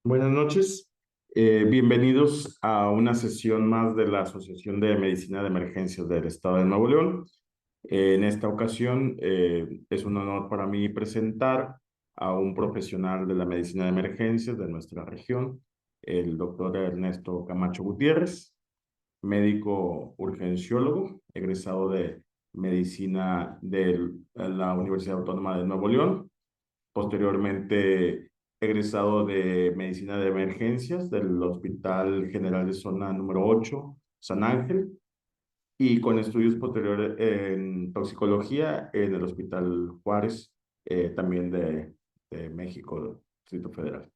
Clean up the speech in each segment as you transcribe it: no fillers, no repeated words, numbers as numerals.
Buenas noches. Bienvenidos a una sesión más de la Asociación de Medicina de Emergencias del Estado de Nuevo León. En esta ocasión es un honor para mí presentar a un profesional de la medicina de emergencias de nuestra región, el doctor Ernesto Camacho Gutiérrez, médico urgenciólogo, egresado de medicina de la Universidad Autónoma de Nuevo León. Posteriormente, egresado de Medicina de Emergencias del Hospital General de Zona número 8, San Ángel, y con estudios posteriores en toxicología en el Hospital Juárez, también de México, Distrito Federal.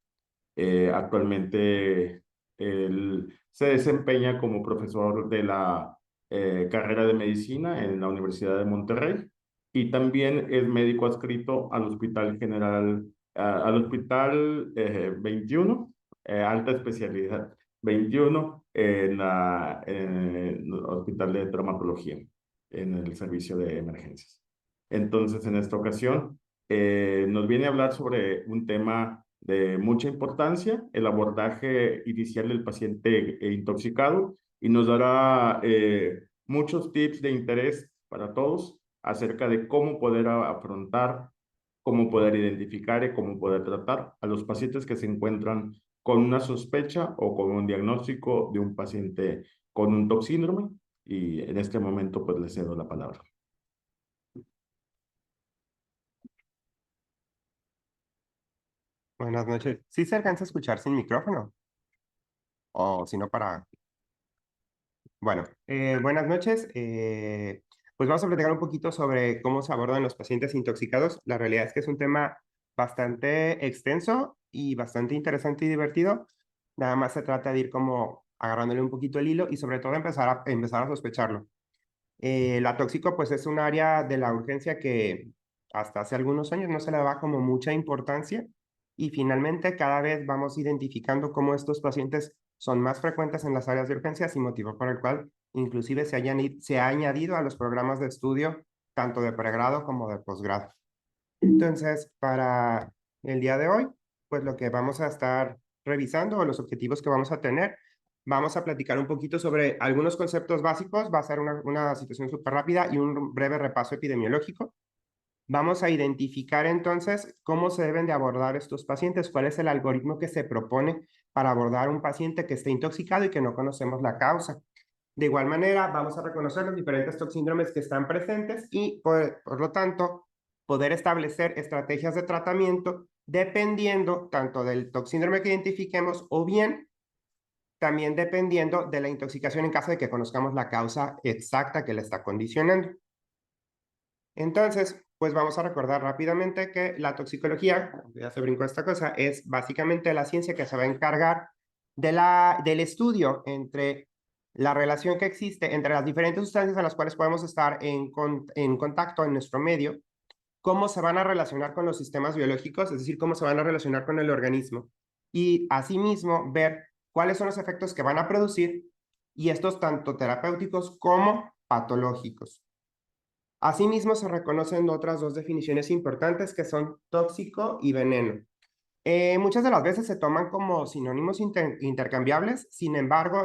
Actualmente, él se desempeña como profesor de la carrera de medicina en la Universidad de Monterrey y también es médico adscrito al Hospital General, al Hospital 21, alta especialidad 21, en el Hospital de Traumatología, en el servicio de emergencias. Entonces, en esta ocasión, nos viene a hablar sobre un tema de mucha importancia, el abordaje inicial del paciente intoxicado, y nos dará muchos tips de interés para todos acerca de cómo poder afrontar, cómo poder identificar y cómo poder tratar a los pacientes que se encuentran con una sospecha o con un diagnóstico de un paciente con un toxíndrome. Y en este momento pues le cedo la palabra. Buenas noches. ¿Sí se alcanza a escuchar sin micrófono? O si no, para... Bueno, buenas noches. Pues vamos a platicar un poquito sobre cómo se abordan los pacientes intoxicados. La realidad es que es un tema bastante extenso y bastante interesante y divertido. Nada más se trata de ir como agarrándole un poquito el hilo y sobre todo empezar a sospecharlo. La tóxico pues es un área de la urgencia que hasta hace algunos años no se le daba como mucha importancia y finalmente cada vez vamos identificando cómo estos pacientes son más frecuentes en las áreas de urgencias y motivo por el cual inclusive se ha añadido a los programas de estudio tanto de pregrado como de posgrado. Entonces, para el día de hoy, pues lo que vamos a estar revisando o los objetivos que vamos a tener, vamos a platicar un poquito sobre algunos conceptos básicos, va a ser una situación súper rápida y un breve repaso epidemiológico. Vamos a identificar entonces cómo se deben de abordar estos pacientes, cuál es el algoritmo que se propone para abordar un paciente que esté intoxicado y que no conocemos la causa. De igual manera, vamos a reconocer los diferentes toxíndromes que están presentes y, por lo tanto, poder establecer estrategias de tratamiento dependiendo tanto del toxíndrome que identifiquemos o bien también dependiendo de la intoxicación en caso de que conozcamos la causa exacta que le está condicionando. Entonces, pues vamos a recordar rápidamente que la toxicología, ya se brincó esta cosa, es básicamente la ciencia que se va a encargar del estudio entre la relación que existe entre las diferentes sustancias en las cuales podemos estar en contacto en nuestro medio, cómo se van a relacionar con los sistemas biológicos, es decir, cómo se van a relacionar con el organismo, y asimismo ver cuáles son los efectos que van a producir, y estos tanto terapéuticos como patológicos. Asimismo, se reconocen otras dos definiciones importantes que son tóxico y veneno. Muchas de las veces se toman como sinónimos intercambiables, sin embargo,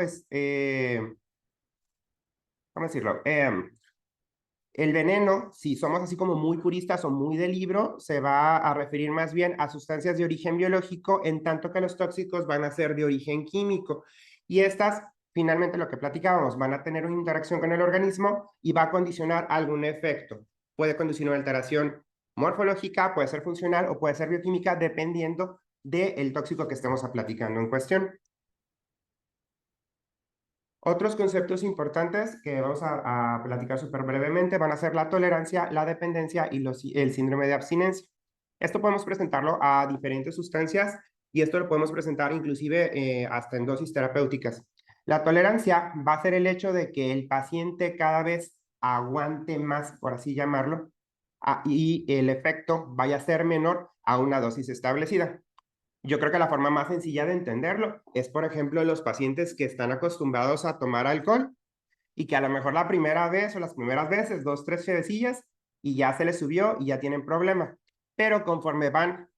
¿cómo decirlo? El veneno, si somos así como muy puristas o muy de libro, se va a referir más bien a sustancias de origen biológico, en tanto que los tóxicos van a ser de origen químico. Y estas, finalmente lo que platicábamos, van a tener una interacción con el organismo y va a condicionar algún efecto. Puede conducir una alteración morfológica, puede ser funcional o puede ser bioquímica, dependiendo del tóxico que estemos platicando en cuestión. Otros conceptos importantes que vamos a platicar súper brevemente van a ser la tolerancia, la dependencia y el síndrome de abstinencia. Esto podemos presentarlo a diferentes sustancias y esto lo podemos presentar inclusive hasta en dosis terapéuticas. La tolerancia va a ser el hecho de que el paciente cada vez aguante más, por así llamarlo, y el efecto vaya a ser menor a una dosis establecida. Yo creo que la forma más sencilla de entenderlo es, por ejemplo, los pacientes que están acostumbrados a tomar alcohol y que a lo mejor la primera vez o las primeras veces, 2, 3 chevecillas, y ya se les subió y ya tienen problema. Pero conforme van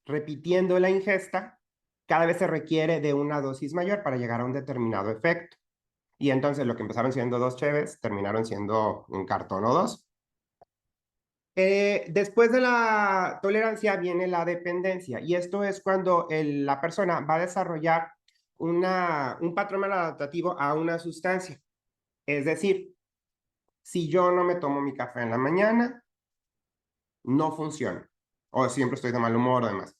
repitiendo la ingesta, cada vez se requiere de una dosis mayor para llegar a un determinado efecto. Y entonces lo que empezaron siendo 2 cheves, terminaron siendo un cartón o 2. Después de la tolerancia viene la dependencia, y esto es cuando la persona va a desarrollar un patrón maladaptativo a una sustancia. Es decir, si yo no me tomo mi café en la mañana, no funciona, o siempre estoy de mal humor o demás.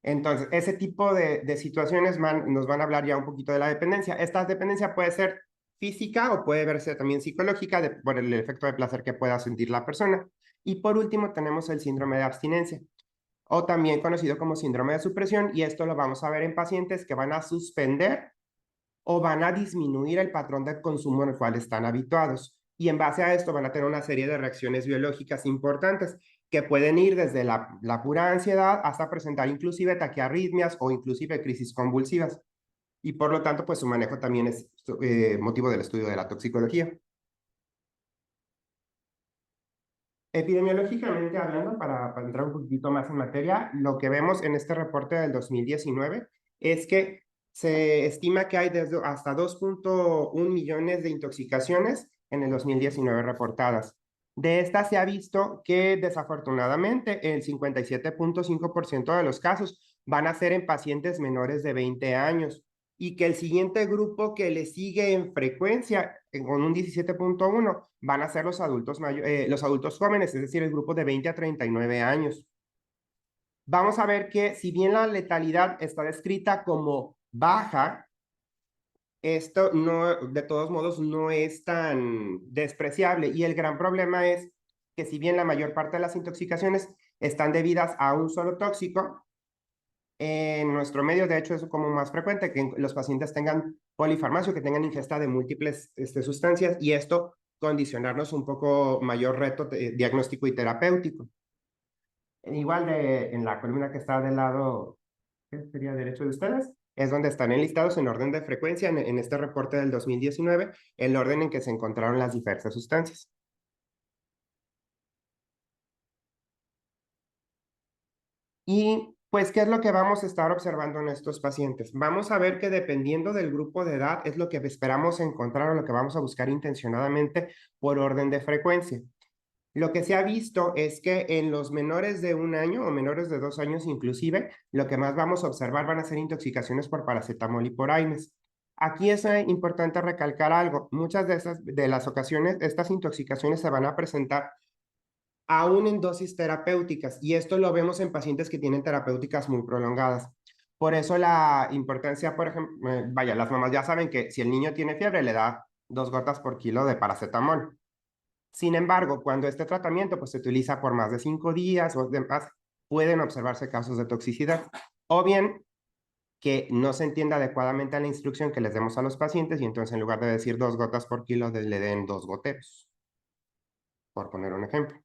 Entonces, ese tipo de situaciones nos van a hablar ya un poquito de la dependencia. Esta dependencia puede ser física o puede verse también psicológica por el efecto de placer que pueda sentir la persona. Y por último, tenemos el síndrome de abstinencia, o también conocido como síndrome de supresión, y esto lo vamos a ver en pacientes que van a suspender o van a disminuir el patrón de consumo en el cual están habituados. Y en base a esto van a tener una serie de reacciones biológicas importantes que pueden ir desde la pura ansiedad hasta presentar inclusive taquiarritmias o inclusive crisis convulsivas. Y por lo tanto, pues su manejo también es motivo del estudio de la toxicología. Epidemiológicamente hablando, para entrar un poquito más en materia, lo que vemos en este reporte del 2019 es que se estima que hay desde hasta 2.1 millones de intoxicaciones en el 2019 reportadas. De estas se ha visto que desafortunadamente el 57.5% de los casos van a ser en pacientes menores de 20 años, y que el siguiente grupo que le sigue en frecuencia, con un 17.1, van a ser los adultos jóvenes, es decir, el grupo de 20 a 39 años. Vamos a ver que si bien la letalidad está descrita como baja, esto no, de todos modos, no es tan despreciable. Y el gran problema es que si bien la mayor parte de las intoxicaciones están debidas a un solo tóxico, en nuestro medio, de hecho, es como más frecuente que los pacientes tengan polifarmacia, que tengan ingesta de múltiples sustancias, y esto condicionarnos un poco mayor reto diagnóstico y terapéutico. Igual en la columna que está del lado, ¿qué sería derecho de ustedes? Es donde están enlistados en orden de frecuencia en este reporte del 2019, el orden en que se encontraron las diversas sustancias. Y pues, ¿qué es lo que vamos a estar observando en estos pacientes? Vamos a ver que dependiendo del grupo de edad es lo que esperamos encontrar o lo que vamos a buscar intencionadamente por orden de frecuencia. Lo que se ha visto es que en los menores de 1 año o menores de 2 años inclusive, lo que más vamos a observar van a ser intoxicaciones por paracetamol y por AINES. Aquí es importante recalcar algo. Muchas de las ocasiones, estas intoxicaciones se van a presentar aún en dosis terapéuticas, y esto lo vemos en pacientes que tienen terapéuticas muy prolongadas. Por eso la importancia, por ejemplo, vaya, las mamás ya saben que si el niño tiene fiebre, le da 2 gotas por kilo de paracetamol. Sin embargo, cuando este tratamiento pues, se utiliza por más de 5 días o demás, pueden observarse casos de toxicidad, o bien que no se entienda adecuadamente la instrucción que les demos a los pacientes, y entonces en lugar de decir 2 gotas por kilo, le den 2 goteros, por poner un ejemplo.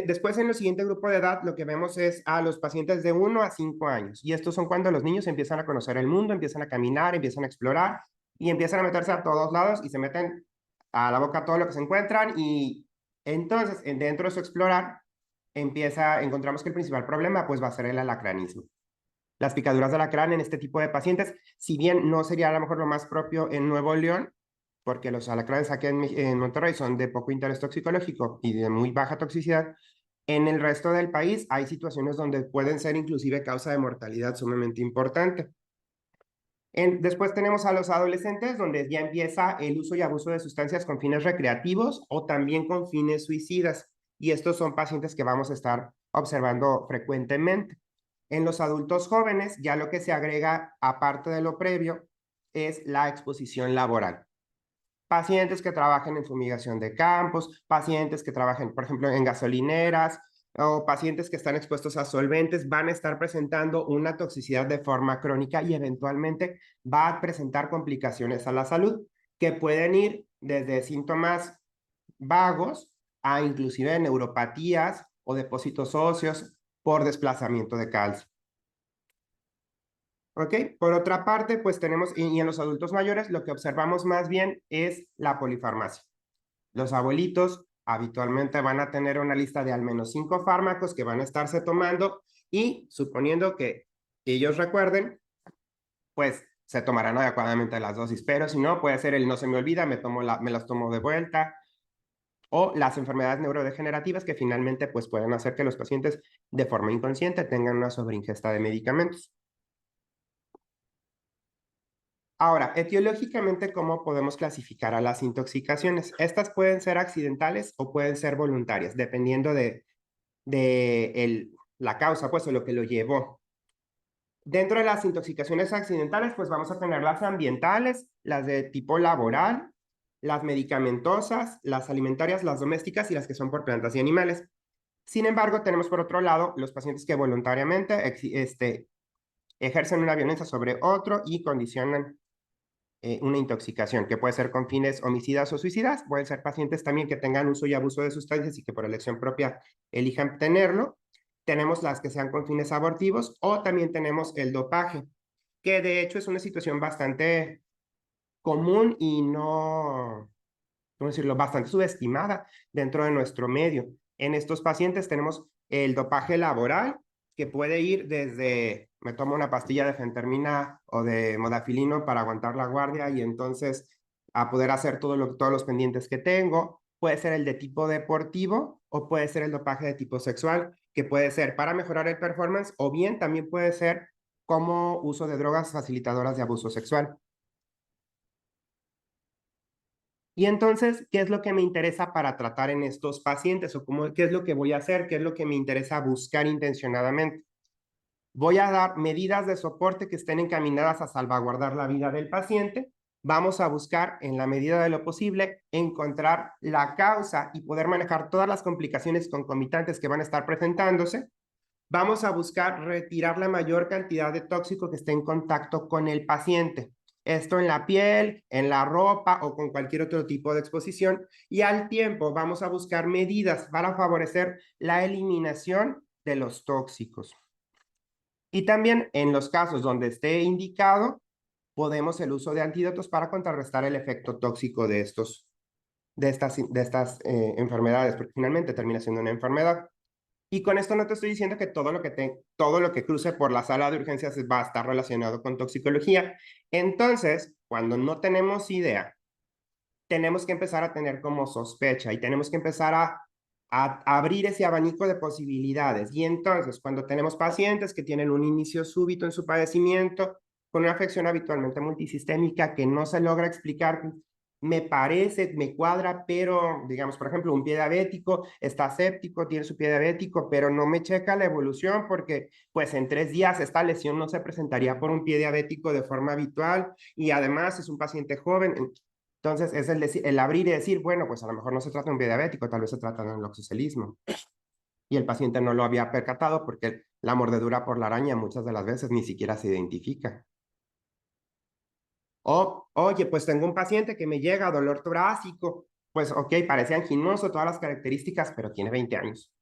Después en el siguiente grupo de edad, lo que vemos es a los pacientes de 1 a 5 años. Y estos son cuando los niños empiezan a conocer el mundo, empiezan a caminar, empiezan a explorar y empiezan a meterse a todos lados y se meten a la boca todo lo que se encuentran. Y entonces, dentro de su explorar, encontramos que el principal problema pues va a ser el alacranismo. Las picaduras de alacrán en este tipo de pacientes, si bien no sería a lo mejor lo más propio en Nuevo León, porque los alacranes aquí en Monterrey son de poco interés toxicológico y de muy baja toxicidad, en el resto del país hay situaciones donde pueden ser inclusive causa de mortalidad sumamente importante. Después tenemos a los adolescentes, donde ya empieza el uso y abuso de sustancias con fines recreativos o también con fines suicidas. Y estos son pacientes que vamos a estar observando frecuentemente. En los adultos jóvenes, ya lo que se agrega, aparte de lo previo, es la exposición laboral. Pacientes que trabajen en fumigación de campos, pacientes que trabajen, por ejemplo, en gasolineras, o pacientes que están expuestos a solventes, van a estar presentando una toxicidad de forma crónica y eventualmente va a presentar complicaciones a la salud, que pueden ir desde síntomas vagos a inclusive neuropatías o depósitos óseos por desplazamiento de calcio. ¿Ok? Por otra parte, pues tenemos, y en los adultos mayores, lo que observamos más bien es la polifarmacia. Los abuelitos habitualmente van a tener una lista de al menos 5 fármacos que van a estarse tomando, y suponiendo que ellos recuerden, pues se tomarán adecuadamente las dosis, pero si no, puede ser el no se me olvida, me las tomo de vuelta, o las enfermedades neurodegenerativas que finalmente pues pueden hacer que los pacientes de forma inconsciente tengan una sobreingesta de medicamentos. Ahora, etiológicamente, ¿cómo podemos clasificar a las intoxicaciones? Estas pueden ser accidentales o pueden ser voluntarias, dependiendo de la causa, pues, o lo que lo llevó. Dentro de las intoxicaciones accidentales, pues vamos a tener las ambientales, las de tipo laboral, las medicamentosas, las alimentarias, las domésticas y las que son por plantas y animales. Sin embargo, tenemos por otro lado los pacientes que voluntariamente ejercen una violencia sobre otro y condicionan una intoxicación, que puede ser con fines homicidas o suicidas. Pueden ser pacientes también que tengan uso y abuso de sustancias y que por elección propia elijan tenerlo. Tenemos las que sean con fines abortivos o también tenemos el dopaje, que de hecho es una situación bastante común y no, ¿cómo decirlo?, bastante subestimada dentro de nuestro medio. En estos pacientes tenemos el dopaje laboral, que puede ir desde, me tomo una pastilla de fentermina o de modafilino para aguantar la guardia y entonces a poder hacer todos los pendientes que tengo. Puede ser el de tipo deportivo o puede ser el dopaje de tipo sexual, que puede ser para mejorar el performance o bien también puede ser como uso de drogas facilitadoras de abuso sexual. Y entonces, ¿qué es lo que me interesa para tratar en estos pacientes? ¿O qué es lo que voy a hacer? ¿Qué es lo que me interesa buscar intencionadamente? Voy a dar medidas de soporte que estén encaminadas a salvaguardar la vida del paciente. Vamos a buscar, en la medida de lo posible, encontrar la causa y poder manejar todas las complicaciones concomitantes que van a estar presentándose. Vamos a buscar retirar la mayor cantidad de tóxico que esté en contacto con el paciente. Esto en la piel, en la ropa o con cualquier otro tipo de exposición. Y al tiempo vamos a buscar medidas para favorecer la eliminación de los tóxicos. Y también en los casos donde esté indicado, podemos el uso de antídotos para contrarrestar el efecto tóxico de estas enfermedades, porque finalmente termina siendo una enfermedad. Y con esto no te estoy diciendo que todo lo que cruce por la sala de urgencias va a estar relacionado con toxicología. Entonces, cuando no tenemos idea, tenemos que empezar a tener como sospecha y tenemos que empezar a abrir ese abanico de posibilidades. Y entonces, cuando tenemos pacientes que tienen un inicio súbito en su padecimiento, con una afección habitualmente multisistémica que no se logra explicar, me parece, me cuadra, pero digamos, por ejemplo, un pie diabético está séptico, tiene su pie diabético, pero no me checa la evolución porque pues en 3 días esta lesión no se presentaría por un pie diabético de forma habitual y además es un paciente joven. Entonces, es el abrir y decir, bueno, pues a lo mejor no se trata de un pie diabético, tal vez se trata de un loxocelismo. Y el paciente no lo había percatado porque la mordedura por la araña muchas de las veces ni siquiera se identifica. O, oye, pues tengo un paciente que me llega dolor torácico. Pues, ok, parece anginoso, todas las características, pero tiene 20 años.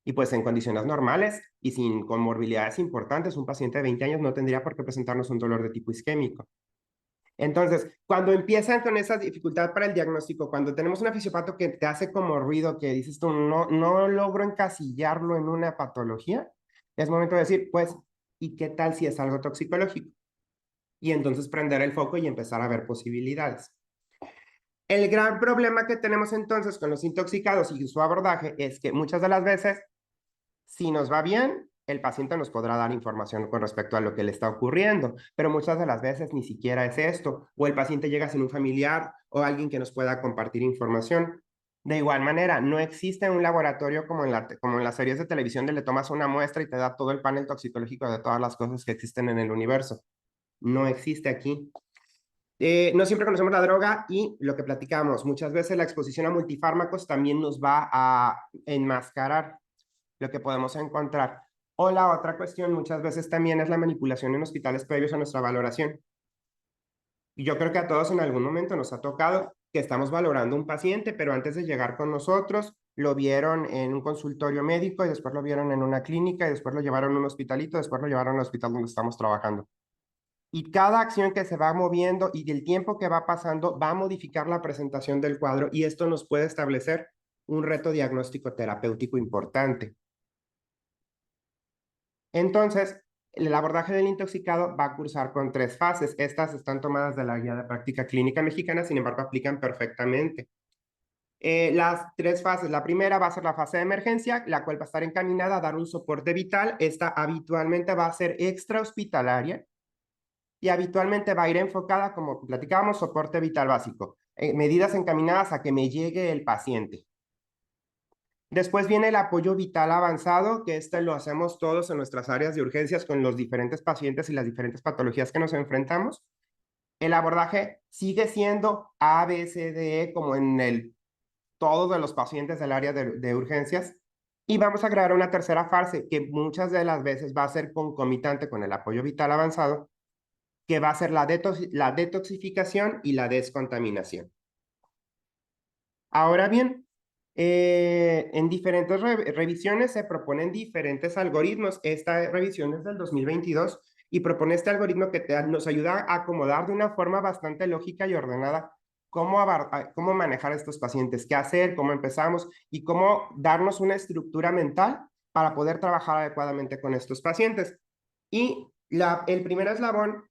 Y pues en condiciones normales y sin comorbilidades importantes, un paciente de 20 años no tendría por qué presentarnos un dolor de tipo isquémico. Entonces, cuando empiezan con esa dificultad para el diagnóstico, cuando tenemos un fisiopato que te hace como ruido, que dices tú, no logro encasillarlo en una patología, es momento de decir, pues, ¿y qué tal si es algo toxicológico? Y entonces prender el foco y empezar a ver posibilidades. El gran problema que tenemos entonces con los intoxicados y su abordaje es que muchas de las veces, si nos va bien, el paciente nos podrá dar información con respecto a lo que le está ocurriendo, pero muchas de las veces ni siquiera es esto, o el paciente llega sin un familiar o alguien que nos pueda compartir información. De igual manera, no existe un laboratorio como en las series de televisión donde le tomas una muestra y te da todo el panel toxicológico de todas las cosas que existen en el universo. No existe aquí. No siempre conocemos la droga y lo que platicamos, muchas veces la exposición a multifármacos también nos va a enmascarar lo que podemos encontrar. O la otra cuestión muchas veces también es la manipulación en hospitales previos a nuestra valoración. Y yo creo que a todos en algún momento nos ha tocado que estamos valorando un paciente, pero antes de llegar con nosotros, lo vieron en un consultorio médico y después lo vieron en una clínica y después lo llevaron a un hospitalito, después lo llevaron al hospital donde estamos trabajando. Y cada acción que se va moviendo y el tiempo que va pasando va a modificar la presentación del cuadro y esto nos puede establecer un reto diagnóstico terapéutico importante. Entonces, el abordaje del intoxicado va a cursar con 3 fases. Estas están tomadas de la Guía de Práctica Clínica Mexicana, sin embargo, aplican perfectamente. Las 3 fases. La primera va a ser la fase de emergencia, la cual va a estar encaminada a dar un soporte vital. Esta habitualmente va a ser extrahospitalaria y habitualmente va a ir enfocada, como platicábamos, soporte vital básico. Medidas encaminadas a que me llegue el paciente. Después viene el apoyo vital avanzado, que este lo hacemos todos en nuestras áreas de urgencias con los diferentes pacientes y las diferentes patologías que nos enfrentamos. El abordaje sigue siendo A, B, C, D, E, como en todos de los pacientes del área de urgencias. Y vamos a crear una tercera fase que muchas de las veces va a ser concomitante con el apoyo vital avanzado, que va a ser la detoxificación y la descontaminación. Ahora bien, en diferentes revisiones se proponen diferentes algoritmos. Esta revisión es del 2022 y propone este algoritmo que nos ayuda a acomodar de una forma bastante lógica y ordenada cómo manejar a estos pacientes, qué hacer, cómo empezamos y cómo darnos una estructura mental para poder trabajar adecuadamente con estos pacientes. Y el primer eslabón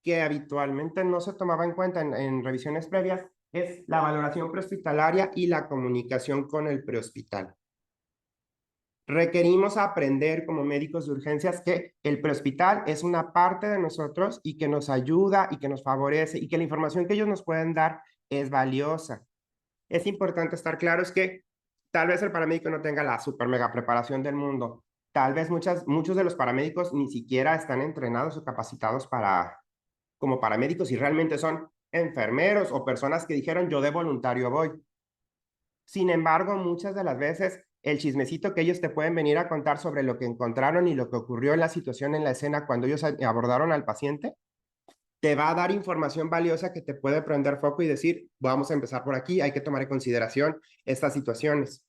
que habitualmente no se tomaba en cuenta en revisiones previas es la valoración prehospitalaria y la comunicación con el prehospital. Requerimos aprender como médicos de urgencias que el prehospital es una parte de nosotros y que nos ayuda y que nos favorece y que la información que ellos nos pueden dar es valiosa. Es importante estar claros que tal vez el paramédico no tenga la super mega preparación del mundo. Tal vez muchos de los paramédicos ni siquiera están entrenados o capacitados como paramédicos y realmente son enfermeros o personas que dijeron yo de voluntario voy. Sin embargo, muchas de las veces el chismecito que ellos te pueden venir a contar sobre lo que encontraron y lo que ocurrió en la situación en la escena cuando ellos abordaron al paciente, te va a dar información valiosa que te puede prender foco y decir, vamos a empezar por aquí, hay que tomar en consideración estas situaciones.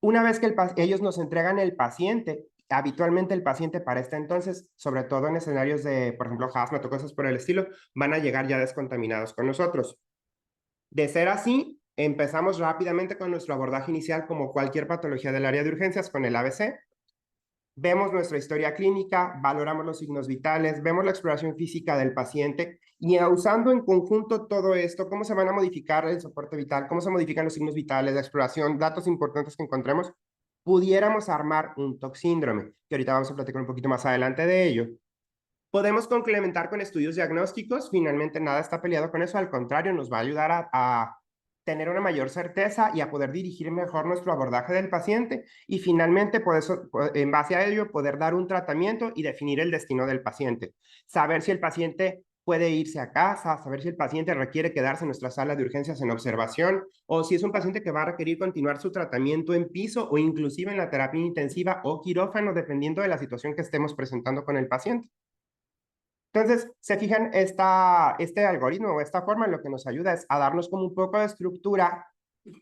Una vez que ellos nos entregan el paciente, habitualmente el paciente para este entonces, sobre todo en escenarios de, por ejemplo, hazmat o cosas por el estilo, van a llegar ya descontaminados con nosotros. De ser así, empezamos rápidamente con nuestro abordaje inicial como cualquier patología del área de urgencias con el ABC. Vemos nuestra historia clínica, valoramos los signos vitales, vemos la exploración física del paciente y usando en conjunto todo esto, cómo se van a modificar el soporte vital, cómo se modifican los signos vitales, la exploración, datos importantes que encontremos, pudiéramos armar un toxíndrome, que ahorita vamos a platicar un poquito más adelante de ello. Podemos complementar con estudios diagnósticos, finalmente nada está peleado con eso, al contrario, nos va a ayudar a tener una mayor certeza y a poder dirigir mejor nuestro abordaje del paciente y finalmente, en base a ello, poder dar un tratamiento y definir el destino del paciente. Saber si el paciente puede irse a casa, saber si el paciente requiere quedarse en nuestra sala de urgencias en observación o si es un paciente que va a requerir continuar su tratamiento en piso o inclusive en la terapia intensiva o quirófano, dependiendo de la situación que estemos presentando con el paciente. Entonces, se fijan, este algoritmo o esta forma lo que nos ayuda es a darnos como un poco de estructura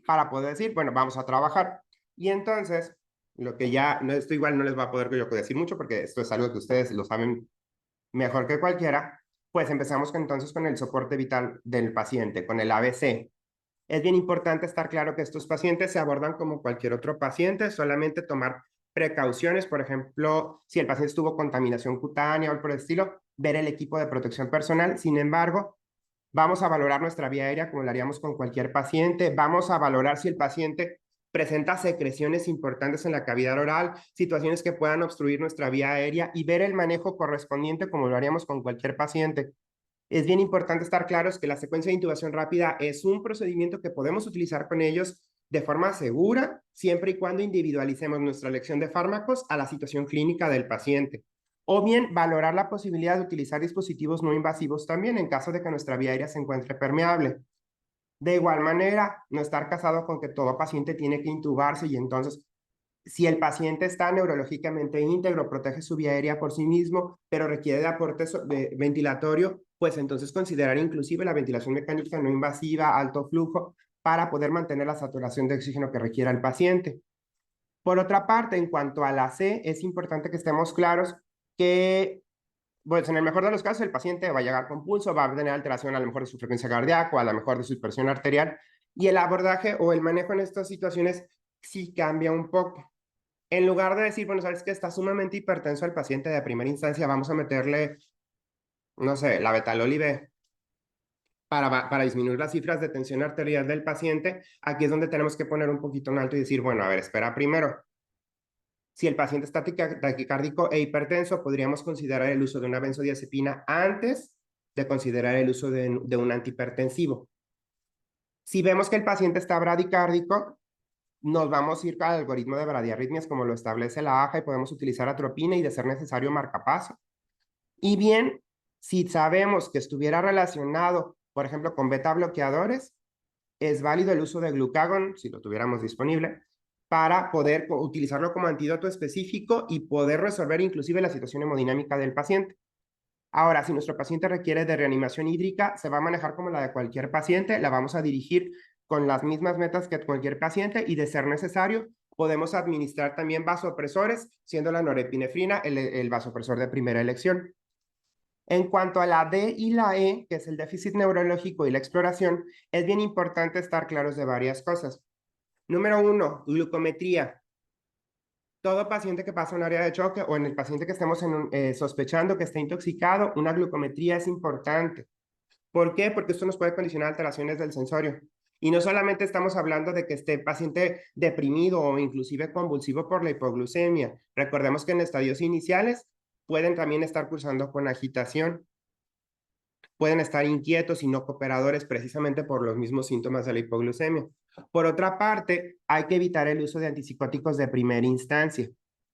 para poder decir, bueno, vamos a trabajar. Y entonces, lo que ya, no, esto igual no les va a poder yo decir mucho porque esto es algo que ustedes lo saben mejor que cualquiera, pues empezamos entonces con el soporte vital del paciente, con el ABC. Es bien importante estar claro que estos pacientes se abordan como cualquier otro paciente, solamente tomar precauciones, por ejemplo, si el paciente tuvo contaminación cutánea o algo por el estilo, ver el equipo de protección personal. Sin embargo, vamos a valorar nuestra vía aérea como lo haríamos con cualquier paciente. Vamos a valorar si el paciente presenta secreciones importantes en la cavidad oral, situaciones que puedan obstruir nuestra vía aérea y ver el manejo correspondiente como lo haríamos con cualquier paciente. Es bien importante estar claros que la secuencia de intubación rápida es un procedimiento que podemos utilizar con ellos de forma segura, siempre y cuando individualicemos nuestra elección de fármacos a la situación clínica del paciente. O bien valorar la posibilidad de utilizar dispositivos no invasivos también en caso de que nuestra vía aérea se encuentre permeable. De igual manera, no estar casado con que todo paciente tiene que intubarse y entonces si el paciente está neurológicamente íntegro, protege su vía aérea por sí mismo, pero requiere de aporte ventilatorio, pues entonces considerar inclusive la ventilación mecánica no invasiva, alto flujo, para poder mantener la saturación de oxígeno que requiera el paciente. Por otra parte, en cuanto a la C, es importante que estemos claros que, pues en el mejor de los casos, el paciente va a llegar con pulso, va a tener alteración a lo mejor de su frecuencia cardíaca, o a lo mejor de su presión arterial, y el abordaje o el manejo en estas situaciones sí cambia un poco. En lugar de decir, bueno, sabes que está sumamente hipertenso el paciente de primera instancia, vamos a meterle, no sé, la betalol-IB para disminuir las cifras de tensión arterial del paciente. Aquí es donde tenemos que poner un poquito en alto y decir, bueno, a ver, espera primero. Si el paciente está taquicárdico e hipertenso, podríamos considerar el uso de una benzodiazepina antes de considerar el uso de un antihipertensivo. Si vemos que el paciente está bradicárdico, nos vamos a ir al algoritmo de bradiarritmias como lo establece la AJA y podemos utilizar atropina y de ser necesario marcapaso. Y bien, si sabemos que estuviera relacionado, por ejemplo, con beta bloqueadores, es válido el uso de glucagón, si lo tuviéramos disponible, para poder utilizarlo como antídoto específico y poder resolver inclusive la situación hemodinámica del paciente. Ahora, si nuestro paciente requiere de reanimación hídrica, se va a manejar como la de cualquier paciente, la vamos a dirigir con las mismas metas que cualquier paciente y de ser necesario, podemos administrar también vasopresores, siendo la norepinefrina el vasopresor de primera elección. En cuanto a la D y la E, que es el déficit neurológico y la exploración, es bien importante estar claros de varias cosas. Número 1, glucometría. Todo paciente que pasa un área de choque o en el paciente que estemos sospechando que está intoxicado, una glucometría es importante. ¿Por qué? Porque esto nos puede condicionar alteraciones del sensorio. Y no solamente estamos hablando de que esté paciente deprimido o inclusive convulsivo por la hipoglucemia. Recordemos que en estadios iniciales pueden también estar cursando con agitación, pueden estar inquietos y no cooperadores precisamente por los mismos síntomas de la hipoglucemia. Por otra parte, hay que evitar el uso de antipsicóticos de primera instancia.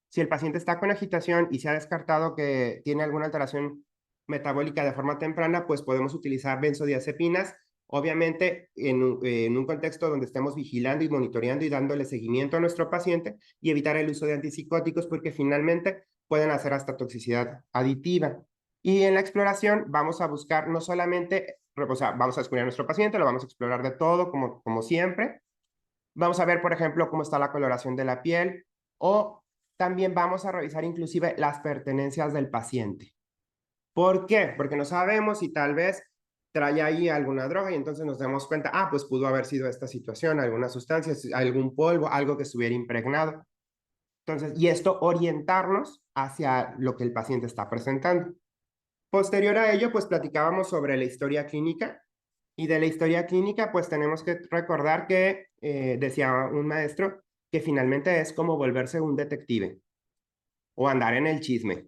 Si el paciente está con agitación y se ha descartado que tiene alguna alteración metabólica de forma temprana, pues podemos utilizar benzodiazepinas, obviamente en un contexto donde estemos vigilando y monitoreando y dándole seguimiento a nuestro paciente y evitar el uso de antipsicóticos porque finalmente pueden hacer hasta toxicidad aditiva. Y en la exploración vamos a buscar no solamente, o sea, vamos a descubrir a nuestro paciente, lo vamos a explorar de todo como siempre. Vamos a ver, por ejemplo, cómo está la coloración de la piel o también vamos a revisar inclusive las pertenencias del paciente. ¿Por qué? Porque no sabemos si tal vez trae ahí alguna droga y entonces nos damos cuenta, pues pudo haber sido esta situación, alguna sustancia, algún polvo, algo que estuviera impregnado. Entonces, y esto orientarnos hacia lo que el paciente está presentando. Posterior a ello, pues platicábamos sobre la historia clínica y de la historia clínica, pues tenemos que recordar que, decía un maestro, que finalmente es como volverse un detective o andar en el chisme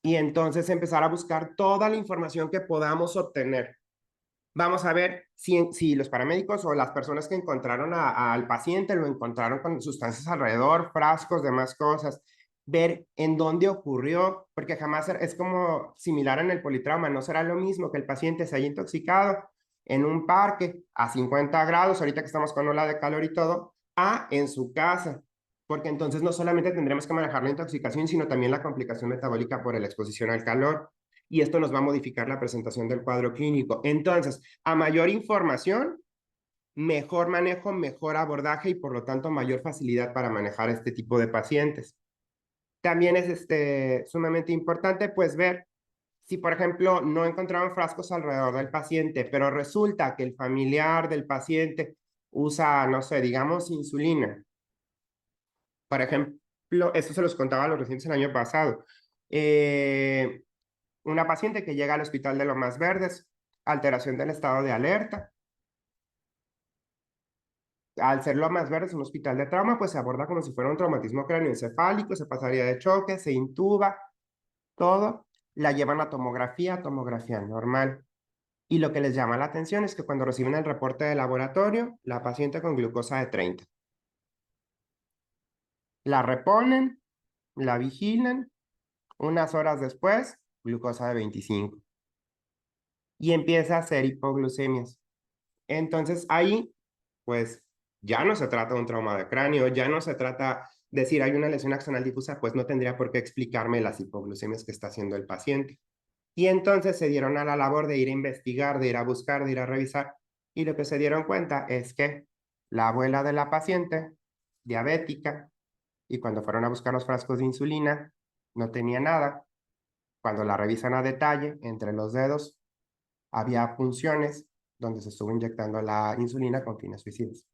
y entonces empezar a buscar toda la información que podamos obtener. Vamos a ver si los paramédicos o las personas que encontraron al paciente lo encontraron con sustancias alrededor, frascos, demás cosas, ver en dónde ocurrió, porque jamás es como similar en el politrauma, no será lo mismo que el paciente se haya intoxicado en un parque a 50 grados, ahorita que estamos con ola de calor y todo, a en su casa, porque entonces no solamente tendremos que manejar la intoxicación, sino también la complicación metabólica por la exposición al calor y esto nos va a modificar la presentación del cuadro clínico. Entonces, a mayor información, mejor manejo, mejor abordaje y por lo tanto mayor facilidad para manejar este tipo de pacientes. También es sumamente importante pues ver si, por ejemplo, no encontraron frascos alrededor del paciente, pero resulta que el familiar del paciente usa, no sé, digamos, insulina. Por ejemplo, esto se los contaba a los recientes el año pasado. Una paciente que llega al hospital de Lomas Verdes, alteración del estado de alerta. Al ser Lomas Verdes un hospital de trauma, pues se aborda como si fuera un traumatismo cráneoencefálico, se pasaría de choque, se intuba, todo. La llevan a tomografía, tomografía normal. Y lo que les llama la atención es que cuando reciben el reporte de laboratorio, la paciente con glucosa de 30. La reponen, la vigilan, unas horas después, glucosa de 25. Y empieza a hacer hipoglucemias. Entonces ahí, pues ya no se trata de un trauma de cráneo, ya no se trata de decir hay una lesión axonal difusa, pues no tendría por qué explicarme las hipoglucemias que está haciendo el paciente. Y entonces se dieron a la labor de ir a investigar, de ir a buscar, de ir a revisar. Y lo que se dieron cuenta es que la abuela de la paciente, diabética, y cuando fueron a buscar los frascos de insulina, no tenía nada. Cuando la revisan a detalle, entre los dedos, había punciones donde se estuvo inyectando la insulina con fines suicidas.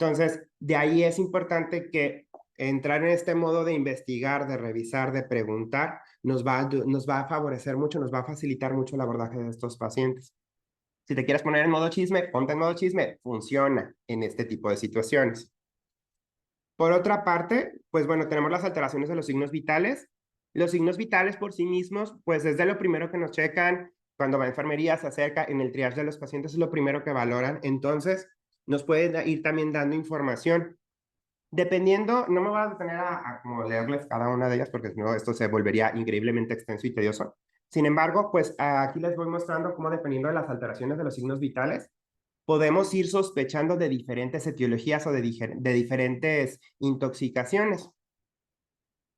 Entonces, de ahí es importante que entrar en este modo de investigar, de revisar, de preguntar, nos va a favorecer mucho, nos va a facilitar mucho el abordaje de estos pacientes. Si te quieres poner en modo chisme, ponte en modo chisme, funciona en este tipo de situaciones. Por otra parte, pues bueno, tenemos las alteraciones de los signos vitales. Los signos vitales por sí mismos, pues es de lo primero que nos checan cuando va a enfermería, se acerca en el triage de los pacientes, es lo primero que valoran. Entonces, nos pueden ir también dando información. Dependiendo, no me voy a detener a como leerles cada una de ellas porque si no, esto se volvería increíblemente extenso y tedioso. Sin embargo, pues aquí les voy mostrando cómo dependiendo de las alteraciones de los signos vitales, podemos ir sospechando de diferentes etiologías o de diferentes intoxicaciones.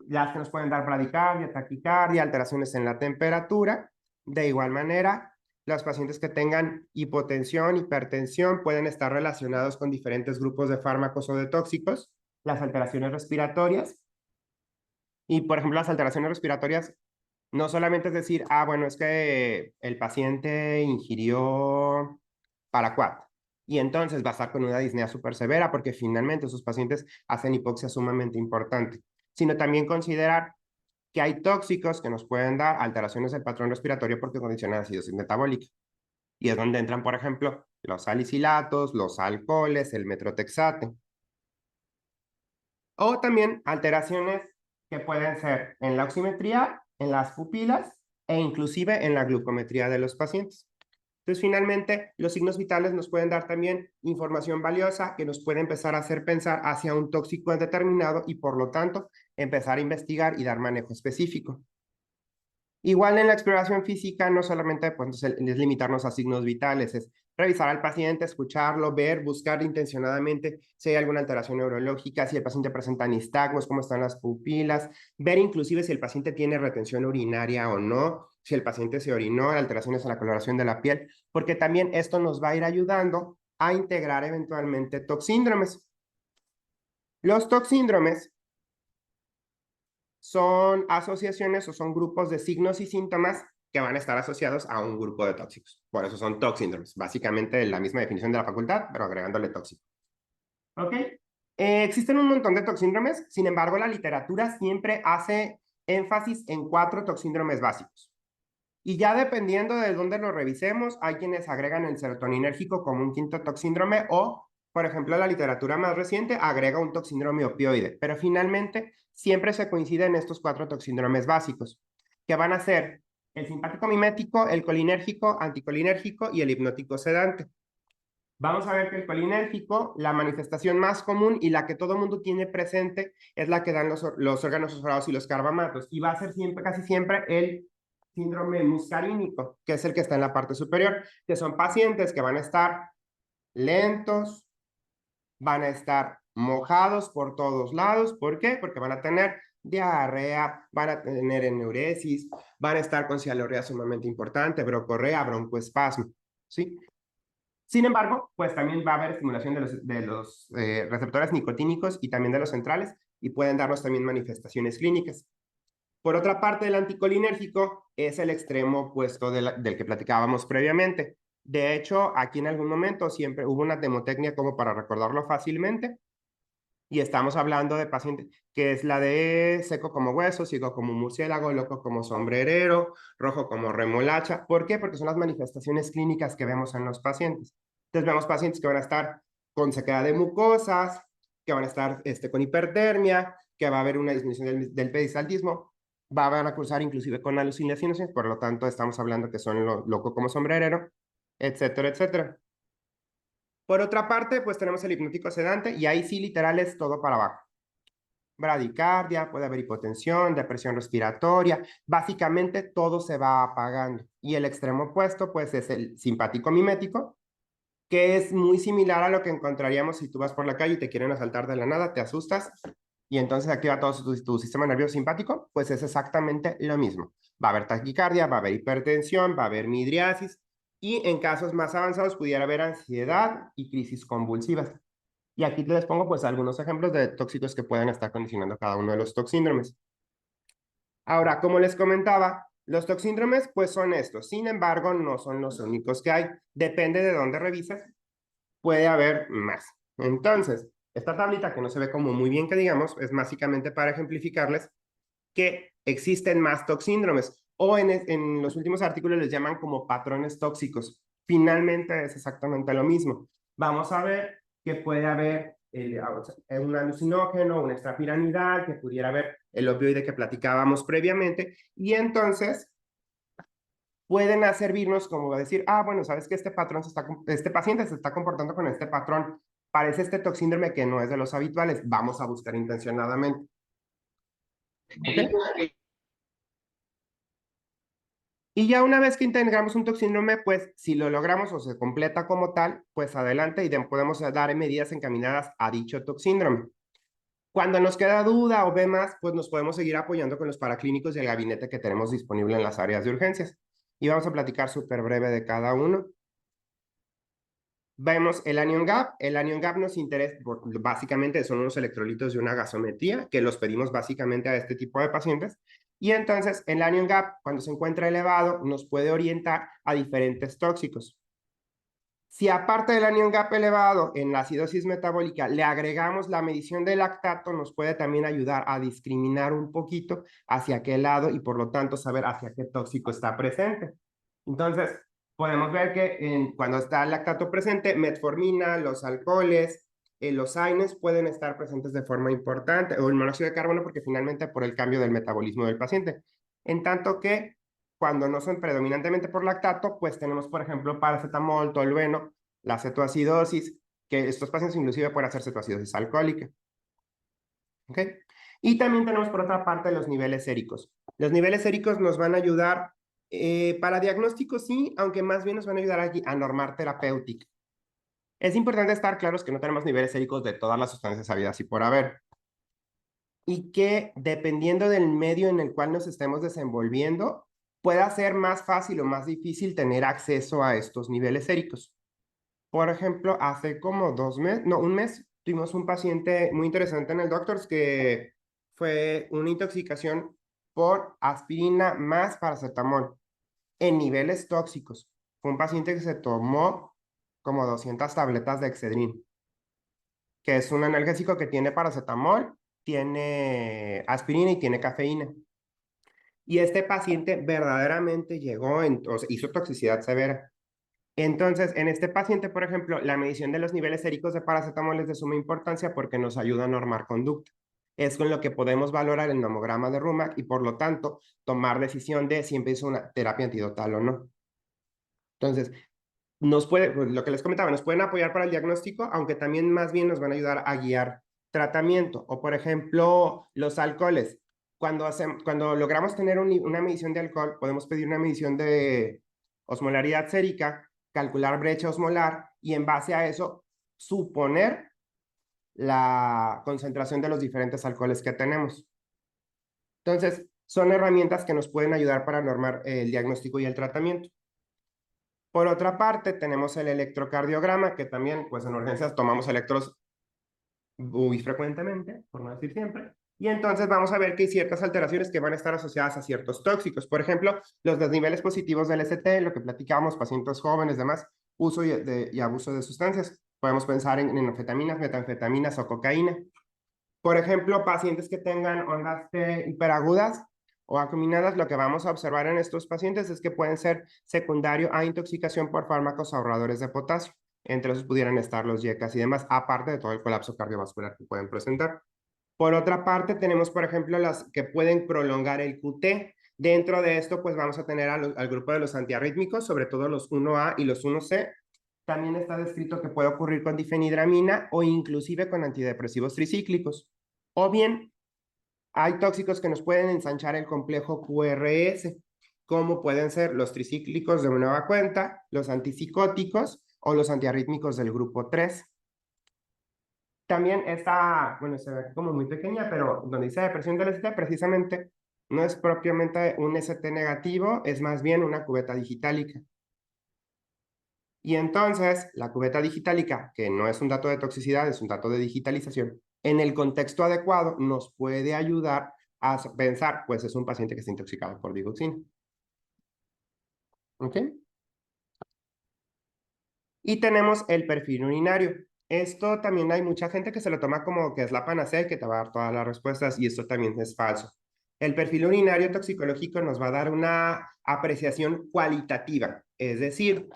Las que nos pueden dar bradicardia, taquicardia, alteraciones en la temperatura. De igual manera, los pacientes que tengan hipotensión, hipertensión, pueden estar relacionados con diferentes grupos de fármacos o de tóxicos. Las alteraciones respiratorias. Y, por ejemplo, las alteraciones respiratorias no solamente es decir, bueno, es que el paciente ingirió paraquat y entonces va a estar con una disnea súper severa porque finalmente sus pacientes hacen hipoxia sumamente importante, sino también considerar que hay tóxicos que nos pueden dar alteraciones del patrón respiratorio porque condicionan acidosis metabólica. Y es donde entran, por ejemplo, los salicilatos, los alcoholes, el metrotexate. O también alteraciones que pueden ser en la oximetría, en las pupilas e inclusive en la glucometría de los pacientes. Entonces, finalmente, los signos vitales nos pueden dar también información valiosa que nos puede empezar a hacer pensar hacia un tóxico determinado y, por lo tanto, empezar a investigar y dar manejo específico. Igual en la exploración física, no solamente pues, es limitarnos a signos vitales, es revisar al paciente, escucharlo, ver, buscar intencionadamente si hay alguna alteración neurológica, si el paciente presenta nistagmos, cómo están las pupilas, ver inclusive si el paciente tiene retención urinaria o no, si el paciente se orinó, alteraciones en la coloración de la piel, porque también esto nos va a ir ayudando a integrar eventualmente toxíndromes. Los toxíndromes son asociaciones o son grupos de signos y síntomas que van a estar asociados a un grupo de tóxicos. Por eso son toxíndromes. Básicamente la misma definición de la facultad, pero agregándole tóxico. ¿Ok? Existen un montón de toxíndromes, sin embargo, la literatura siempre hace énfasis en 4 toxíndromes básicos. Y ya dependiendo de dónde lo revisemos, hay quienes agregan el serotoninérgico como un quinto toxíndrome o, por ejemplo, la literatura más reciente agrega un toxíndrome opioide. Pero finalmente, siempre se coinciden estos 4 toxíndromes básicos, que van a ser el simpático mimético, el colinérgico, anticolinérgico y el hipnótico sedante. Vamos a ver que el colinérgico, la manifestación más común y la que todo el mundo tiene presente es la que dan los órganos fosforados y los carbamatos. Y va a ser siempre, casi siempre el síndrome muscarínico, que es el que está en la parte superior, que son pacientes que van a estar lentos, van a estar mojados por todos lados. ¿Por qué? Porque van a tener diarrea, van a tener enuresis, van a estar con cialorrea sumamente importante, brocorrea, broncoespasmo, ¿sí? Sin embargo, pues también va a haber estimulación de los receptores nicotínicos y también de los centrales y pueden darnos también manifestaciones clínicas. Por otra parte, el anticolinérgico es el extremo opuesto del que platicábamos previamente. De hecho, aquí en algún momento siempre hubo una demotecnia como para recordarlo fácilmente. Y estamos hablando de pacientes que es la de seco como hueso, ciego como murciélago, loco como sombrerero, rojo como remolacha. ¿Por qué? Porque son las manifestaciones clínicas que vemos en los pacientes. Entonces vemos pacientes que van a estar con sequedad de mucosas, que van a estar con hipertermia, que va a haber una disminución del peristaltismo, van a cruzar inclusive con alucinaciones, por lo tanto estamos hablando que son loco como sombrerero, etcétera, etcétera. Por otra parte, pues tenemos el hipnótico sedante y ahí sí literal es todo para abajo. Bradicardia, puede haber hipotensión, depresión respiratoria, básicamente todo se va apagando. Y el extremo opuesto pues es el simpático mimético, que es muy similar a lo que encontraríamos si tú vas por la calle y te quieren asaltar de la nada, te asustas y entonces activa todo tu sistema nervioso simpático, pues es exactamente lo mismo. Va a haber taquicardia, va a haber hipertensión, va a haber midriasis y en casos más avanzados pudiera haber ansiedad y crisis convulsivas. Y aquí les pongo pues algunos ejemplos de tóxicos que pueden estar condicionando cada uno de los toxíndromes. Ahora, como les comentaba, los toxíndromes pues son estos. Sin embargo, no son los únicos que hay. Depende de dónde revises, puede haber más. Entonces, Esta tablita, que no se ve como muy bien que digamos, es básicamente para ejemplificarles que existen más toxíndromes o en los últimos artículos les llaman como patrones tóxicos. Finalmente es exactamente lo mismo. Vamos a ver que puede haber un alucinógeno, un extrapiramidal, que pudiera haber el opioide que platicábamos previamente, y entonces pueden servirnos como decir, ah, bueno, sabes que este paciente se está comportando con este patrón, parece este toxíndrome que no es de los habituales, vamos a buscar intencionadamente. ¿Ok? Y ya una vez que integramos un toxíndrome, pues si lo logramos o se completa como tal, pues adelante y podemos dar medidas encaminadas a dicho toxíndrome. Cuando nos queda duda o ve más, pues nos podemos seguir apoyando con los paraclínicos y el gabinete que tenemos disponible en las áreas de urgencias. Y vamos a platicar súper breve de cada uno. Vemos el anion gap. El anion gap nos interesa, básicamente son unos electrolitos de una gasometría que los pedimos básicamente a este tipo de pacientes. Y entonces el anion gap, cuando se encuentra elevado, nos puede orientar a diferentes tóxicos. Si aparte del anion gap elevado en la acidosis metabólica le agregamos la medición del lactato, nos puede también ayudar a discriminar un poquito hacia qué lado y por lo tanto saber hacia qué tóxico está presente. Entonces, podemos ver que cuando está el lactato presente, metformina, los alcoholes, los AINES pueden estar presentes de forma importante, o el monóxido de carbono, porque finalmente por el cambio del metabolismo del paciente. En tanto que cuando no son predominantemente por lactato, pues tenemos, por ejemplo, paracetamol, tolueno, la cetoacidosis, que estos pacientes inclusive pueden hacer cetoacidosis alcohólica. ¿Ok? Y también tenemos por otra parte los niveles séricos. Los niveles séricos nos van a ayudar para diagnóstico, sí, aunque más bien nos van a ayudar a normar terapéutica. Es importante estar claros que no tenemos niveles séricos de todas las sustancias habidas y por haber. Y que dependiendo del medio en el cual nos estemos desenvolviendo, pueda ser más fácil o más difícil tener acceso a estos niveles séricos. Por ejemplo, hace como 2 meses, no, un mes, tuvimos un paciente muy interesante en el Doctors que fue una intoxicación por aspirina más paracetamol en niveles tóxicos. Fue un paciente que se tomó como 200 tabletas de Excedrin, que es un analgésico que tiene paracetamol, tiene aspirina y tiene cafeína. Y este paciente verdaderamente llegó, o sea, hizo toxicidad severa. Entonces, en este paciente, por ejemplo, la medición de los niveles séricos de paracetamol es de suma importancia porque nos ayuda a normar conducta. Es con lo que podemos valorar el nomograma de Rumac y, por lo tanto, tomar decisión de si empiezo una terapia antidotal o no. Entonces, pues, lo que les comentaba, nos pueden apoyar para el diagnóstico, aunque también más bien nos van a ayudar a guiar tratamiento. O, por ejemplo, los alcoholes. Cuando logramos tener una medición de alcohol, podemos pedir una medición de osmolaridad sérica, calcular brecha osmolar y en base a eso suponer la concentración de los diferentes alcoholes que tenemos. Entonces, son herramientas que nos pueden ayudar para normar el diagnóstico y el tratamiento. Por otra parte, tenemos el electrocardiograma, que también, pues en urgencias tomamos electros muy frecuentemente, por no decir siempre. Y entonces vamos a ver que hay ciertas alteraciones que van a estar asociadas a ciertos tóxicos. Por ejemplo, los desniveles positivos del ST, lo que platicamos, pacientes jóvenes, demás, uso y abuso de sustancias. Podemos pensar en anfetaminas, metanfetaminas o cocaína. Por ejemplo, pacientes que tengan ondas hiperagudas o acuminadas, lo que vamos a observar en estos pacientes es que pueden ser secundario a intoxicación por fármacos ahorradores de potasio. Entre esos pudieran estar los YECAS y demás, aparte de todo el colapso cardiovascular que pueden presentar. Por otra parte, tenemos, por ejemplo, las que pueden prolongar el QT. Dentro de esto, pues vamos a tener al grupo de los antiarrítmicos, sobre todo los 1A y los 1C. También está descrito que puede ocurrir con difenhidramina o inclusive con antidepresivos tricíclicos. O bien, hay tóxicos que nos pueden ensanchar el complejo QRS, como pueden ser los tricíclicos de nueva cuenta, los antipsicóticos o los antiarrítmicos del grupo 3. También está, bueno, se ve como muy pequeña, pero donde dice depresión del ST, precisamente no es propiamente un ST negativo, es más bien una cubeta digitálica. Y entonces, la cubeta digitálica, que no es un dato de toxicidad, es un dato de digitalización, en el contexto adecuado nos puede ayudar a pensar, pues es un paciente que está intoxicado por digoxina. ¿Ok? Y tenemos el perfil urinario. Esto también hay mucha gente que se lo toma como que es la panacea y que te va a dar todas las respuestas, y esto también es falso. El perfil urinario toxicológico nos va a dar una apreciación cualitativa, es decir,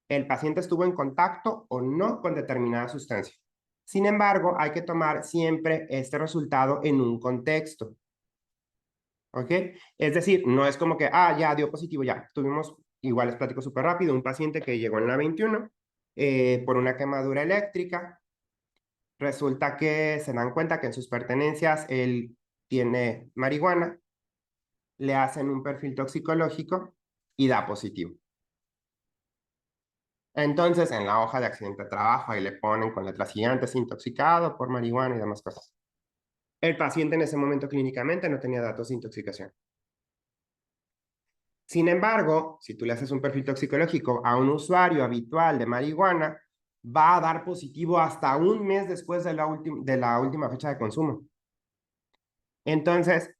el paciente estuvo en contacto o no con determinada sustancia. Sin embargo, hay que tomar siempre este resultado en un contexto. ¿Ok? Es decir, no es como que, ya dio positivo, ya. Tuvimos, igual les platico súper rápido, un paciente que llegó en la 21 por una quemadura eléctrica. Resulta que se dan cuenta que en sus pertenencias él tiene marihuana, le hacen un perfil toxicológico y da positivo. Entonces, en la hoja de accidente de trabajo, ahí le ponen con letras gigantes, intoxicado por marihuana y demás cosas. El paciente en ese momento clínicamente no tenía datos de intoxicación. Sin embargo, si tú le haces un perfil toxicológico a un usuario habitual de marihuana, va a dar positivo hasta un mes después de la última fecha de consumo. Entonces,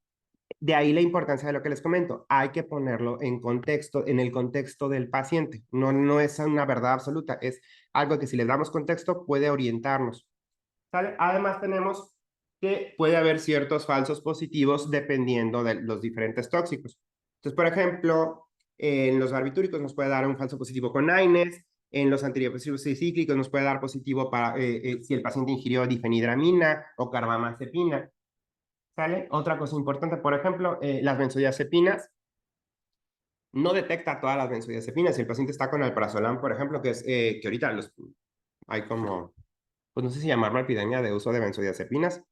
de ahí la importancia de lo que les comento. Hay que ponerlo en contexto, en el contexto del paciente. No es una verdad absoluta, es algo que si le damos contexto puede orientarnos. ¿Sale? Además tenemos que puede haber ciertos falsos positivos dependiendo de los diferentes tóxicos. Entonces, por ejemplo, en los barbitúricos nos puede dar un falso positivo con AINES, en los antidepresivos cíclicos nos puede dar positivo para si el paciente ingirió difenhidramina o carbamazepina. ¿Sale? Otra cosa importante, por ejemplo, las benzodiazepinas. No detecta todas las benzodiazepinas. Si el paciente está con alprazolam, por ejemplo, que es que ahorita hay como, pues no sé si llamarlo epidemia de uso de benzodiazepinas,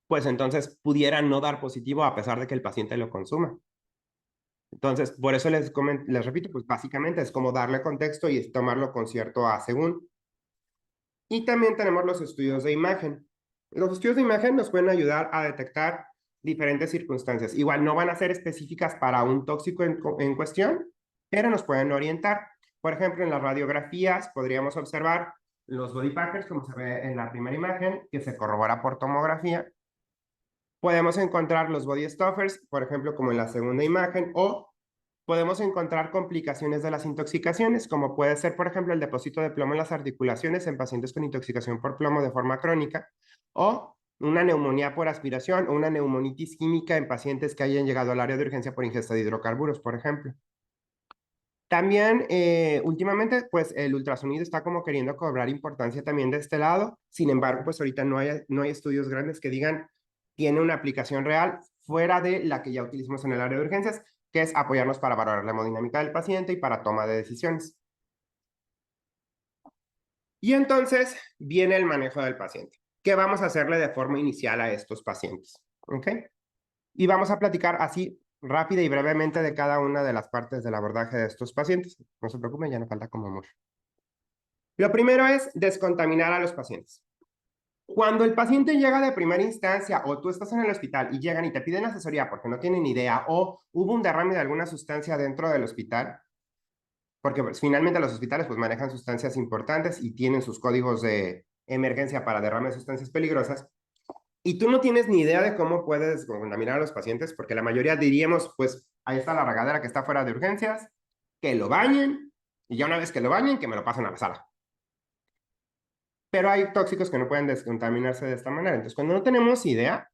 pues entonces pudiera no dar positivo a pesar de que el paciente lo consuma. Entonces, por eso les repito, pues básicamente es como darle contexto y tomarlo con cierto a según. Y también tenemos los estudios de imagen. Los estudios de imagen nos pueden ayudar a detectar diferentes circunstancias. Igual no van a ser específicas para un tóxico en cuestión, pero nos pueden orientar. Por ejemplo, en las radiografías podríamos observar los body packers, como se ve en la primera imagen, que se corrobora por tomografía. Podemos encontrar los body stuffers, por ejemplo, como en la segunda imagen, o podemos encontrar complicaciones de las intoxicaciones, como puede ser, por ejemplo, el depósito de plomo en las articulaciones en pacientes con intoxicación por plomo de forma crónica, o una neumonía por aspiración o una neumonitis química en pacientes que hayan llegado al área de urgencia por ingesta de hidrocarburos, por ejemplo. También, últimamente, pues el ultrasonido está como queriendo cobrar importancia también de este lado. Sin embargo, pues ahorita no hay estudios grandes que digan tiene una aplicación real fuera de la que ya utilizamos en el área de urgencias, que es apoyarnos para valorar la hemodinámica del paciente y para toma de decisiones. Y entonces viene el manejo del paciente. ¿Qué vamos a hacerle de forma inicial a estos pacientes? ¿Ok? Y vamos a platicar así rápida y brevemente de cada una de las partes del abordaje de estos pacientes. No se preocupen, ya no falta como mucho. Lo primero es descontaminar a los pacientes. Cuando el paciente llega de primera instancia o tú estás en el hospital y llegan y te piden asesoría porque no tienen idea o hubo un derrame de alguna sustancia dentro del hospital, porque pues, finalmente los hospitales pues manejan sustancias importantes y tienen sus códigos de emergencia para derrame de sustancias peligrosas, y tú no tienes ni idea de cómo puedes contaminar a los pacientes, porque la mayoría diríamos, pues ahí está la regadera que está fuera de urgencias, que lo bañen, y ya una vez que lo bañen, que me lo pasen a la sala. Pero hay tóxicos que no pueden descontaminarse de esta manera. Entonces, cuando no tenemos idea,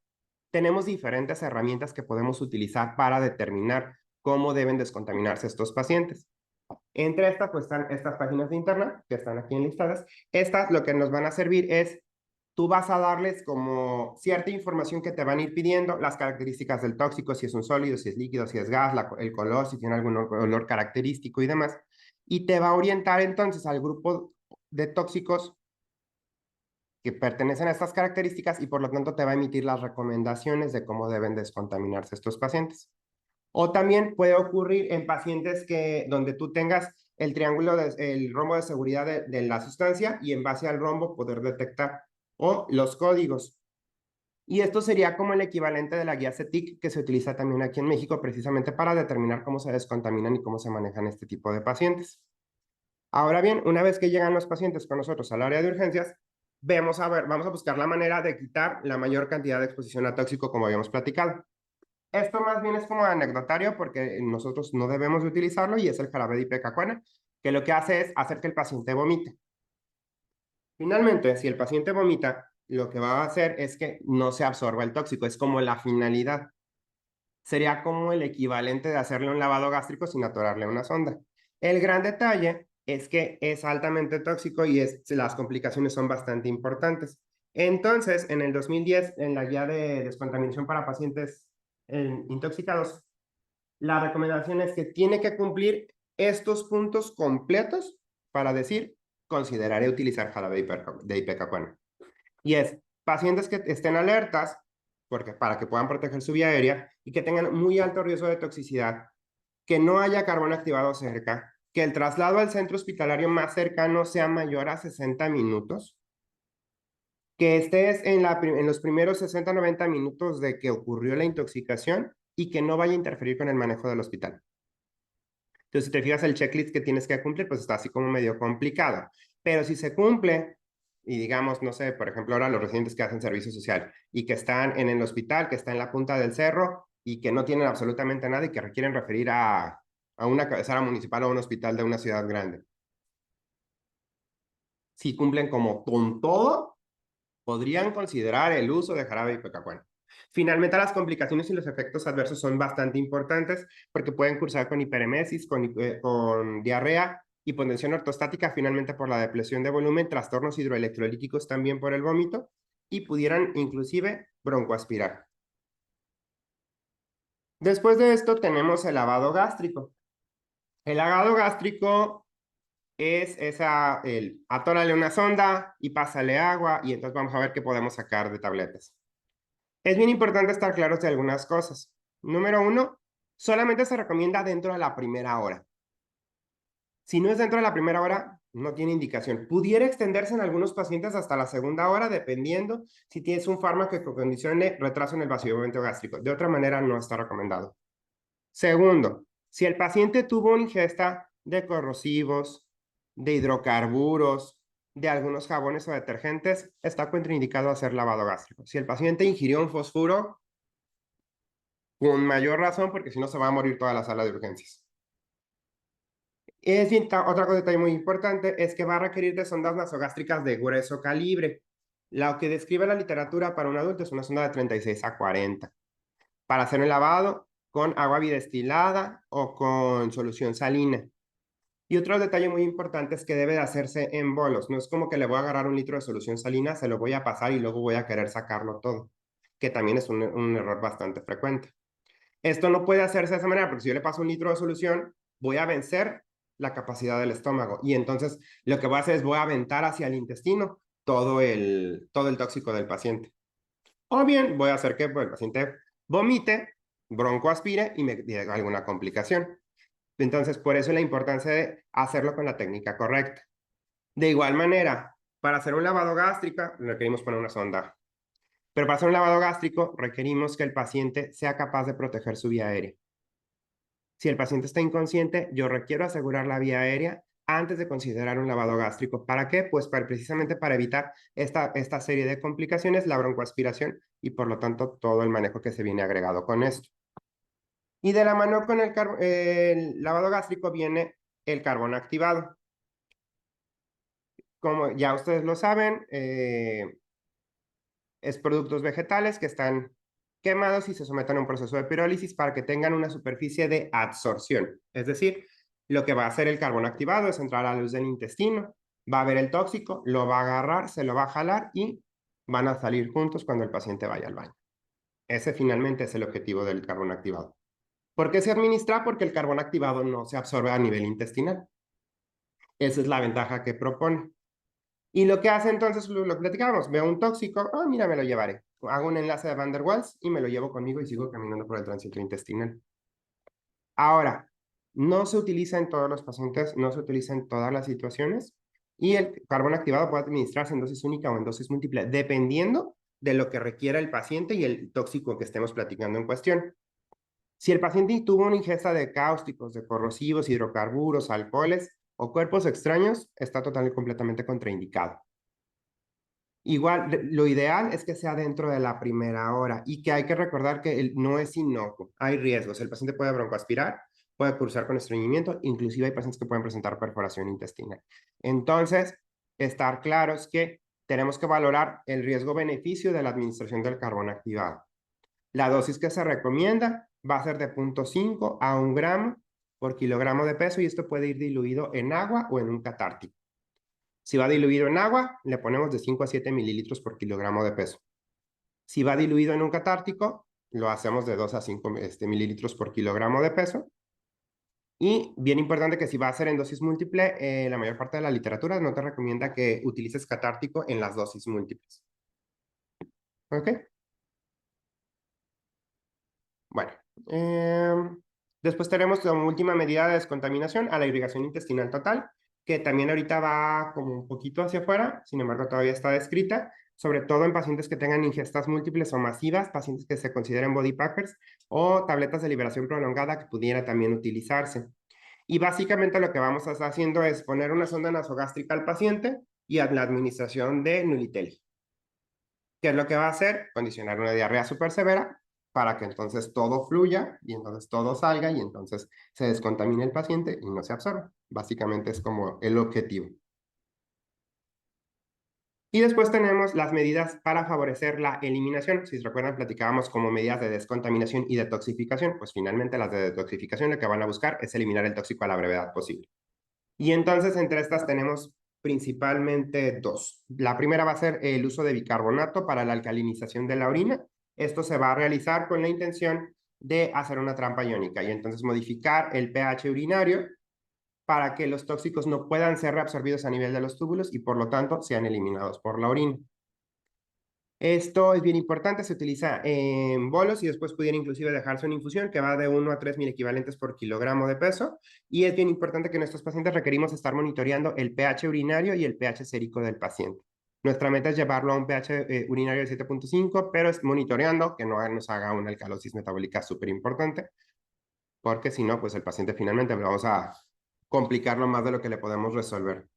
tenemos diferentes herramientas que podemos utilizar para determinar cómo deben descontaminarse estos pacientes. Entre estas, pues están estas páginas de internet que están aquí enlistadas. Estas lo que nos van a servir es, tú vas a darles como cierta información que te van a ir pidiendo, las características del tóxico, si es un sólido, si es líquido, si es gas, el color, si tiene algún olor característico y demás. Y te va a orientar entonces al grupo de tóxicos que pertenecen a estas características y por lo tanto te va a emitir las recomendaciones de cómo deben descontaminarse estos pacientes. O también puede ocurrir en pacientes donde tú tengas el triángulo, el rombo de seguridad de la sustancia y en base al rombo poder detectar o los códigos. Y esto sería como el equivalente de la guía CETIC que se utiliza también aquí en México precisamente para determinar cómo se descontaminan y cómo se manejan este tipo de pacientes. Ahora bien, una vez que llegan los pacientes con nosotros al área de urgencias, vamos a buscar la manera de quitar la mayor cantidad de exposición a tóxico como habíamos platicado. Esto más bien es como anecdotario porque nosotros no debemos de utilizarlo y es el jarabe de ipecacuana, que lo que hace es hacer que el paciente vomite. Finalmente, si el paciente vomita, lo que va a hacer es que no se absorba el tóxico, es como la finalidad. Sería como el equivalente de hacerle un lavado gástrico sin atorarle una sonda. El gran detalle es que es altamente tóxico y las complicaciones son bastante importantes. Entonces, en el 2010, en la guía de descontaminación para pacientes intoxicados, la recomendación es que tiene que cumplir estos puntos completos para decir, consideraré utilizar jarabe de ipecacuana. Y es pacientes que estén alertas porque, para que puedan proteger su vía aérea y que tengan muy alto riesgo de toxicidad, que no haya carbón activado cerca, que el traslado al centro hospitalario más cercano sea mayor a 60 minutos, que estés en los primeros 60-90 minutos de que ocurrió la intoxicación y que no vaya a interferir con el manejo del hospital. Entonces, si te fijas el checklist que tienes que cumplir, pues está así como medio complicado. Pero si se cumple, y digamos, no sé, por ejemplo, ahora los residentes que hacen servicio social y que están en el hospital, que está en la punta del cerro y que no tienen absolutamente nada y que requieren referir a una cabecera municipal o a un hospital de una ciudad grande. Si cumplen como con todo, podrían considerar el uso de jarabe de ipecacuana. Finalmente, las complicaciones y los efectos adversos son bastante importantes porque pueden cursar con hiperemesis, con diarrea, hipotensión ortostática, finalmente por la depresión de volumen, trastornos hidroelectrolíticos también por el vómito y pudieran inclusive broncoaspirar. Después de esto tenemos el lavado gástrico. El lavado gástrico es atórale una sonda y pásale agua y entonces vamos a ver qué podemos sacar de tabletas. Es bien importante estar claros de algunas cosas. Número uno, solamente se recomienda dentro de la primera hora. Si no es dentro de la primera hora, no tiene indicación. Pudiera extenderse en algunos pacientes hasta la segunda hora, dependiendo si tienes un fármaco que condicione retraso en el vaciamiento gástrico. De otra manera, no está recomendado. Segundo, si el paciente tuvo una ingesta de corrosivos, de hidrocarburos, de algunos jabones o detergentes, está contraindicado hacer lavado gástrico. Si el paciente ingirió un fosfuro, con mayor razón, porque si no se va a morir toda la sala de urgencias. Otra cosa muy importante es que va a requerir de sondas nasogástricas de grueso calibre. Lo que describe la literatura para un adulto es una sonda de 36 a 40. Para hacer un lavado con agua bidestilada o con solución salina. Y otro detalle muy importante es que debe de hacerse en bolos. No es como que le voy a agarrar un litro de solución salina, se lo voy a pasar y luego voy a querer sacarlo todo, que también es un error bastante frecuente. Esto no puede hacerse de esa manera porque si yo le paso un litro de solución, voy a vencer la capacidad del estómago y entonces lo que voy a hacer es voy a aventar hacia el intestino todo el tóxico del paciente. O bien voy a hacer que el paciente vomite, broncoaspire y me dé alguna complicación. Entonces, por eso la importancia de hacerlo con la técnica correcta. De igual manera, para hacer un lavado gástrico, requerimos poner una sonda. Pero para hacer un lavado gástrico, requerimos que el paciente sea capaz de proteger su vía aérea. Si el paciente está inconsciente, yo requiero asegurar la vía aérea antes de considerar un lavado gástrico. ¿Para qué? Pues precisamente para evitar esta serie de complicaciones, la broncoaspiración y por lo tanto todo el manejo que se viene agregado con esto. Y de la mano con el lavado gástrico viene el carbón activado. Como ya ustedes lo saben, es productos vegetales que están quemados y se someten a un proceso de pirólisis para que tengan una superficie de absorción. Es decir, lo que va a hacer el carbón activado es entrar a la luz del intestino, va a ver el tóxico, lo va a agarrar, se lo va a jalar y van a salir juntos cuando el paciente vaya al baño. Ese finalmente es el objetivo del carbón activado. ¿Por qué se administra? Porque el carbón activado no se absorbe a nivel intestinal. Esa es la ventaja que propone. Y lo que hace entonces, lo que platicábamos, veo un tóxico, mira, me lo llevaré. Hago un enlace de Van der Waals y me lo llevo conmigo y sigo caminando por el tránsito intestinal. Ahora, no se utiliza en todos los pacientes, no se utiliza en todas las situaciones y el carbón activado puede administrarse en dosis única o en dosis múltiple, dependiendo de lo que requiera el paciente y el tóxico que estemos platicando en cuestión. Si el paciente tuvo una ingesta de cáusticos, de corrosivos, hidrocarburos, alcoholes o cuerpos extraños, está totalmente y completamente contraindicado. Igual, lo ideal es que sea dentro de la primera hora y que hay que recordar que no es inocuo, hay riesgos. El paciente puede broncoaspirar, puede cursar con estreñimiento, inclusive hay pacientes que pueden presentar perforación intestinal. Entonces, estar claros que tenemos que valorar el riesgo-beneficio de la administración del carbón activado. La dosis que se recomienda va a ser de 0.5 a 1 gramo por kilogramo de peso y esto puede ir diluido en agua o en un catártico. Si va diluido en agua, le ponemos de 5 a 7 mililitros por kilogramo de peso. Si va diluido en un catártico, lo hacemos de 2 a 5 mililitros por kilogramo de peso. Y bien importante que si va a ser en dosis múltiple, la mayor parte de la literatura no te recomienda que utilices catártico en las dosis múltiples. ¿Ok? Bueno. Después tenemos como última medida de descontaminación a la irrigación intestinal total, que también ahorita va como un poquito hacia afuera, sin embargo todavía está descrita, sobre todo en pacientes que tengan ingestas múltiples o masivas, pacientes que se consideren body packers o tabletas de liberación prolongada que pudiera también utilizarse. Y básicamente lo que vamos a estar haciendo es poner una sonda nasogástrica al paciente y a la administración de Nulitelgi. ¿Qué es lo que va a hacer? Condicionar una diarrea súper severa para que entonces todo fluya y entonces todo salga y entonces se descontamine el paciente y no se absorba. Básicamente es como el objetivo. Y después tenemos las medidas para favorecer la eliminación. Si se recuerdan, platicábamos como medidas de descontaminación y detoxificación. Pues finalmente las de detoxificación lo que van a buscar es eliminar el tóxico a la brevedad posible. Y entonces entre estas tenemos principalmente dos. La primera va a ser el uso de bicarbonato para la alcalinización de la orina. Esto se va a realizar con la intención de hacer una trampa iónica y entonces modificar el pH urinario para que los tóxicos no puedan ser reabsorbidos a nivel de los túbulos y por lo tanto sean eliminados por la orina. Esto es bien importante, se utiliza en bolos y después pudiera inclusive dejarse una infusión que va de 1 a 3 mil equivalentes por kilogramo de peso. Y es bien importante que en estos pacientes requerimos estar monitoreando el pH urinario y el pH sérico del paciente. Nuestra meta es llevarlo a un pH urinario de 7.5, pero es monitoreando que no nos haga una alcalosis metabólica súper importante, porque si no, pues el paciente finalmente vamos a complicarlo más de lo que le podemos resolver.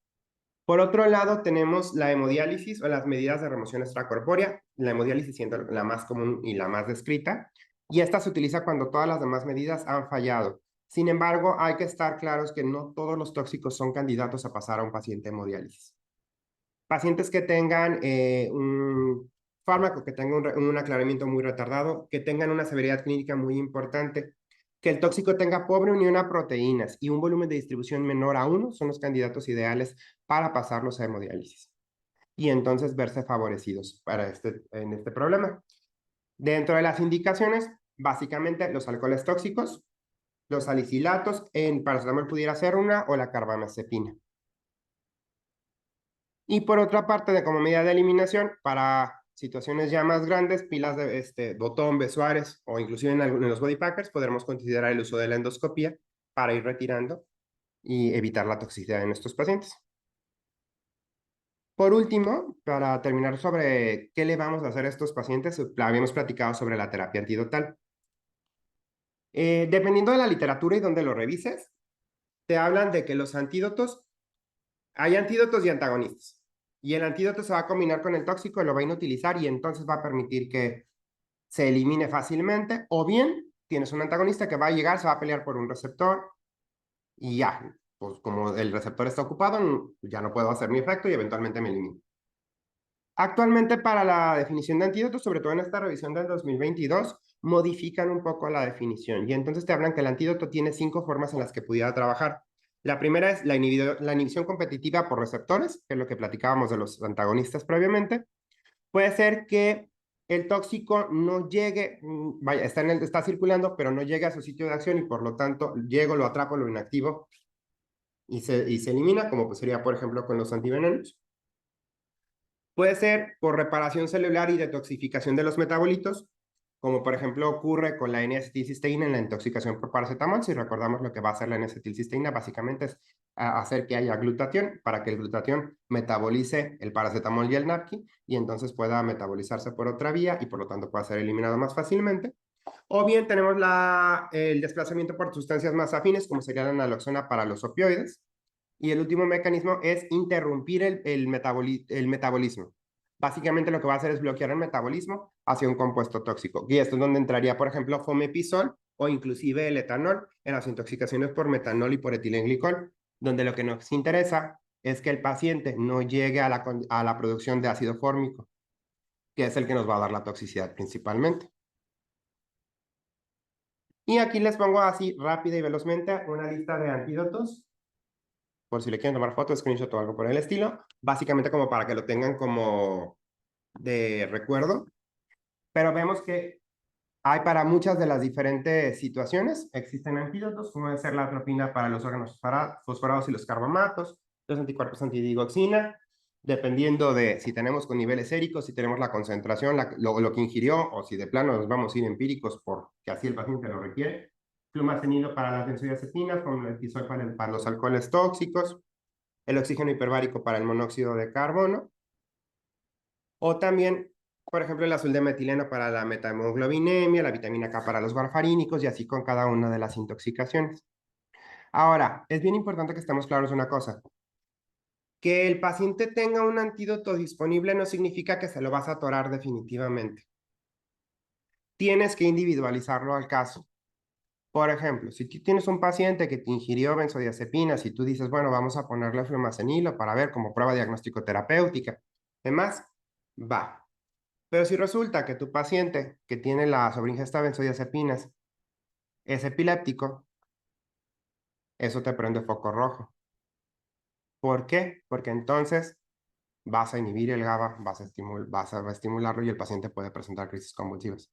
Por otro lado, tenemos la hemodiálisis o las medidas de remoción extracorpórea, la hemodiálisis siendo la más común y la más descrita, y esta se utiliza cuando todas las demás medidas han fallado. Sin embargo, hay que estar claros que no todos los tóxicos son candidatos a pasar a un paciente hemodiálisis. Pacientes que tengan un fármaco, que tengan un aclaramiento muy retardado, que tengan una severidad clínica muy importante, que el tóxico tenga pobre unión a proteínas y un volumen de distribución menor a 1 son los candidatos ideales para pasarlos a hemodiálisis y entonces verse favorecidos en este problema. Dentro de las indicaciones, básicamente los alcoholes tóxicos, los salicilatos, en paracetamol pudiera ser una o la carbamazepina. Y por otra parte, como medida de eliminación, para situaciones ya más grandes, pilas de Botón, Besuárez o inclusive en los body packers, podremos considerar el uso de la endoscopía para ir retirando y evitar la toxicidad en estos pacientes. Por último, para terminar sobre qué le vamos a hacer a estos pacientes, habíamos platicado sobre la terapia antidotal. Dependiendo de la literatura y donde lo revises, te hablan de que los antídotos, hay antídotos y antagonistas. Y el antídoto se va a combinar con el tóxico, lo va a inutilizar y entonces va a permitir que se elimine fácilmente. O bien, tienes un antagonista que va a llegar, se va a pelear por un receptor y ya, pues como el receptor está ocupado, ya no puedo hacer mi efecto y eventualmente me elimino. Actualmente para la definición de antídotos, sobre todo en esta revisión del 2022, modifican un poco la definición y entonces te hablan que el antídoto tiene 5 formas en las que pudiera trabajar. La primera es la inhibición competitiva por receptores, que es lo que platicábamos de los antagonistas previamente. Puede ser que el tóxico no llegue, vaya, está circulando, pero no llegue a su sitio de acción y por lo tanto llego, lo atrapo, lo inactivo y se elimina, como pues sería por ejemplo con los antivenenos. Puede ser por reparación celular y detoxificación de los metabolitos, como por ejemplo ocurre con la N-acetilcisteína en la intoxicación por paracetamol. Si recordamos lo que va a hacer la N-acetilcisteína, básicamente es hacer que haya glutatión para que el glutatión metabolice el paracetamol y el napki y entonces pueda metabolizarse por otra vía y por lo tanto pueda ser eliminado más fácilmente. O bien tenemos el desplazamiento por sustancias más afines, como sería la naloxona para los opioides. Y el último mecanismo es interrumpir el metabolismo. Básicamente lo que va a hacer es bloquear el metabolismo hacia un compuesto tóxico. Y esto es donde entraría, por ejemplo, fomepizol o inclusive el etanol en las intoxicaciones por metanol y por etilenglicol, donde lo que nos interesa es que el paciente no llegue a la producción de ácido fórmico, que es el que nos va a dar la toxicidad principalmente. Y aquí les pongo así rápida y velozmente una lista de antídotos, por si le quieren tomar foto, screenshot o algo por el estilo, básicamente como para que lo tengan como de recuerdo. Pero vemos que hay para muchas de las diferentes situaciones, existen antídotos, como puede ser la atropina para los órganos fosforados y los carbamatos, los anticuerpos antidigoxina, dependiendo de si tenemos con niveles séricos, si tenemos la concentración, lo que ingirió, o si de plano nos vamos a ir empíricos porque así el paciente lo requiere. Flumacenilo para las benzodiazepinas, como el tisol para los alcoholes tóxicos, el oxígeno hiperbárico para el monóxido de carbono, o también, por ejemplo, el azul de metileno para la metamoglobinemia, la vitamina K para los warfarínicos y así con cada una de las intoxicaciones. Ahora, es bien importante que estemos claros de una cosa. Que el paciente tenga un antídoto disponible no significa que se lo vas a atorar definitivamente. Tienes que individualizarlo al caso. Por ejemplo, si tú tienes un paciente que te ingirió benzodiazepinas y tú dices, bueno, vamos a ponerle flumacenilo para ver como prueba diagnóstico terapéutica, además, va. Pero si resulta que tu paciente que tiene la sobreingesta de benzodiazepinas es epiléptico, eso te prende foco rojo. ¿Por qué? Porque entonces vas a inhibir el GABA, vas a estimularlo y el paciente puede presentar crisis convulsivas.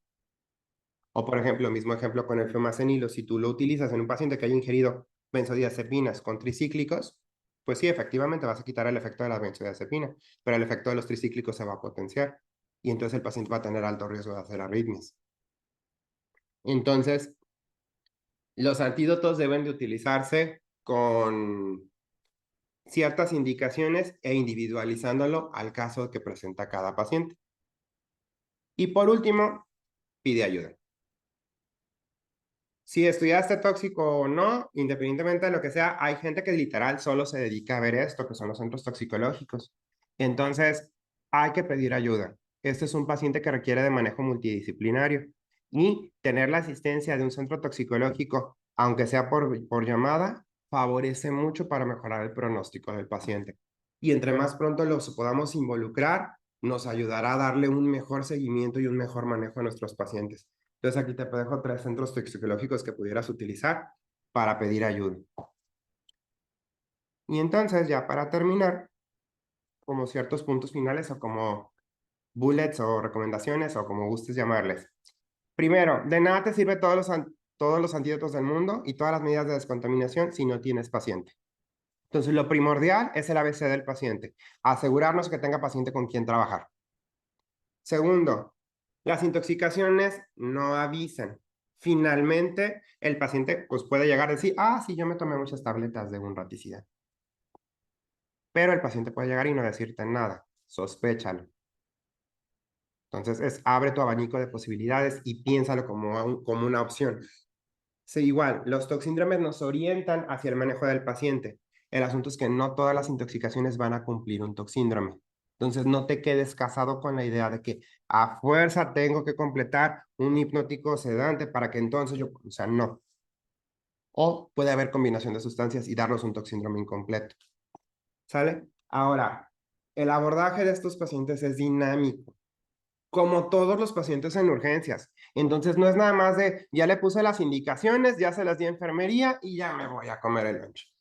O por ejemplo, mismo ejemplo con el flumacenilo, si tú lo utilizas en un paciente que haya ingerido benzodiazepinas con tricíclicos, pues sí, efectivamente vas a quitar el efecto de la benzodiazepina, pero el efecto de los tricíclicos se va a potenciar y entonces el paciente va a tener alto riesgo de hacer arritmias. Entonces, los antídotos deben de utilizarse con ciertas indicaciones e individualizándolo al caso que presenta cada paciente. Y por último, pide ayuda. Si estudiaste tóxico o no, independientemente de lo que sea, hay gente que literal solo se dedica a ver esto, que son los centros toxicológicos. Entonces, hay que pedir ayuda. Este es un paciente que requiere de manejo multidisciplinario y tener la asistencia de un centro toxicológico, aunque sea por llamada, favorece mucho para mejorar el pronóstico del paciente. Y entre más pronto los podamos involucrar, nos ayudará a darle un mejor seguimiento y un mejor manejo a nuestros pacientes. Entonces aquí te dejo 3 centros toxicológicos que pudieras utilizar para pedir ayuda. Y entonces ya para terminar, como ciertos puntos finales o como bullets o recomendaciones o como gustes llamarles. Primero, de nada te sirve todos los antídotos del mundo y todas las medidas de descontaminación si no tienes paciente. Entonces lo primordial es el ABC del paciente. Asegurarnos que tenga paciente con quien trabajar. Segundo, las intoxicaciones no avisan. Finalmente, el paciente pues, puede llegar a decir, ah, sí, yo me tomé muchas tabletas de un raticida. Pero el paciente puede llegar y no decirte nada. Sospéchalo. Entonces, abre tu abanico de posibilidades y piénsalo como una opción. Sí, igual, los toxíndromes nos orientan hacia el manejo del paciente. El asunto es que no todas las intoxicaciones van a cumplir un toxíndrome. Entonces, no te quedes casado con la idea de que a fuerza tengo que completar un hipnótico sedante para que entonces yo, o sea, no. O puede haber combinación de sustancias y darnos un toxíndrome incompleto. ¿Sale? Ahora, el abordaje de estos pacientes es dinámico como todos los pacientes en urgencias. Entonces no es nada más de, ya le puse las indicaciones, ya se las di a enfermería y ya me voy a comer el lunch.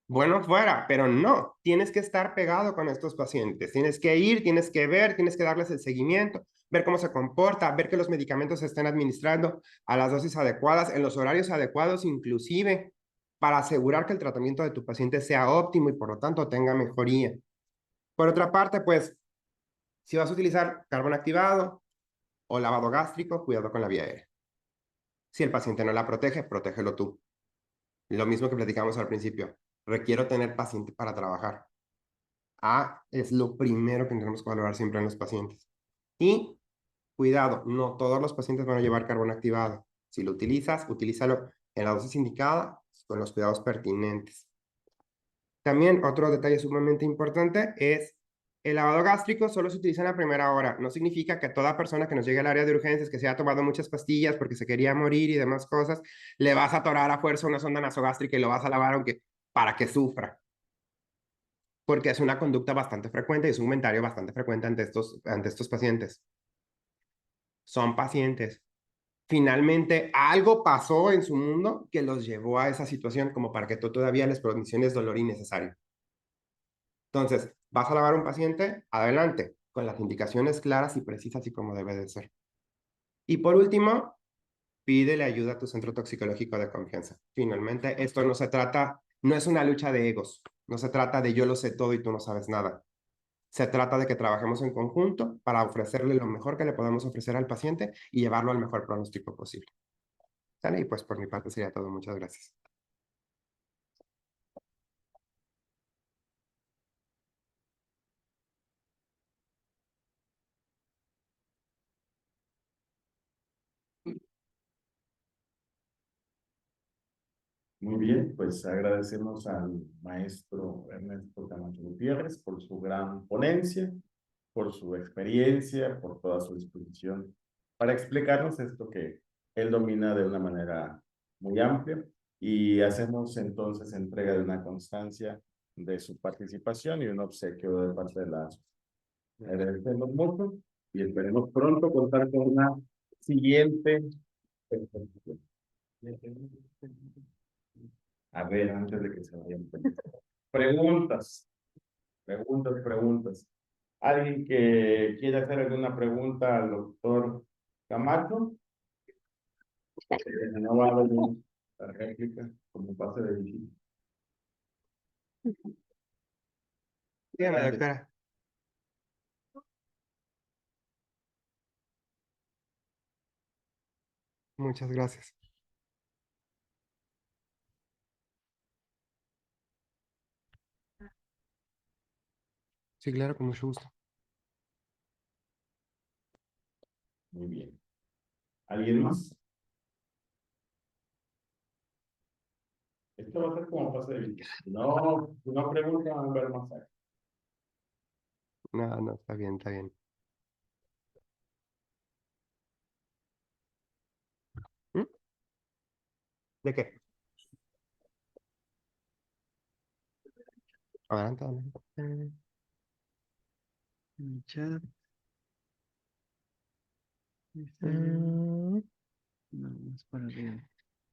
Bueno, fuera, pero no, tienes que estar pegado con estos pacientes, tienes que ir, tienes que ver, tienes que darles el seguimiento, ver cómo se comporta, ver que los medicamentos se estén administrando a las dosis adecuadas, en los horarios adecuados inclusive, para asegurar que el tratamiento de tu paciente sea óptimo y por lo tanto tenga mejoría. Por otra parte, pues, si vas a utilizar carbón activado, o lavado gástrico, cuidado con la vía aérea. Si el paciente no la protege, protégelo tú. Lo mismo que platicamos al principio. Requiero tener paciente para trabajar. Es lo primero que tenemos que valorar siempre en los pacientes. Y cuidado, no todos los pacientes van a llevar carbón activado. Si lo utilizas, utilízalo en la dosis indicada con los cuidados pertinentes. También otro detalle sumamente importante es el lavado gástrico solo se utiliza en la primera hora. No significa que toda persona que nos llegue al área de urgencias, que se haya tomado muchas pastillas porque se quería morir y demás cosas, le vas a atorar a fuerza una sonda nasogástrica y lo vas a lavar aunque, para que sufra. porque es una conducta bastante frecuente y es un comentario bastante frecuente ante estos pacientes. Son pacientes. Finalmente, algo pasó en su mundo que los llevó a esa situación como para que tú todavía les provisiones dolor innecesario. Entonces, vas a lavar a un paciente, adelante, con las indicaciones claras y precisas y como debe de ser. Y por último, pídele ayuda a tu centro toxicológico de confianza. Finalmente, esto no se trata, no es una lucha de egos, no se trata de yo lo sé todo y tú no sabes nada. Se trata de que trabajemos en conjunto para ofrecerle lo mejor que le podamos ofrecer al paciente y llevarlo al mejor pronóstico posible. ¿Sale? Y pues por mi parte sería todo. Muchas gracias. Muy bien, pues agradecemos al maestro Ernesto Camacho Gutiérrez por su gran ponencia, por su experiencia, por toda su disposición para explicarnos esto que él domina de una manera muy amplia y hacemos entonces entrega de una constancia de su participación y un obsequio de parte de la asociación. Le agradecemos mucho y esperemos pronto contar con una siguiente exposición. A ver, antes de que se vayan. Preguntas, preguntas. ¿Alguien que quiera hacer alguna pregunta al doctor Camacho? No va a haber la réplica como pase de visita. Dígame, doctora. Muchas gracias. Sí, claro, con mucho gusto. Muy bien. ¿Alguien más? Esto va a ser como pase de visita. No, una pregunta, van a ver más allá. No, no, está bien, está bien. ¿Mm? ¿De qué? Adelante, adelante. Chat, dice, Mm. no, más para arriba.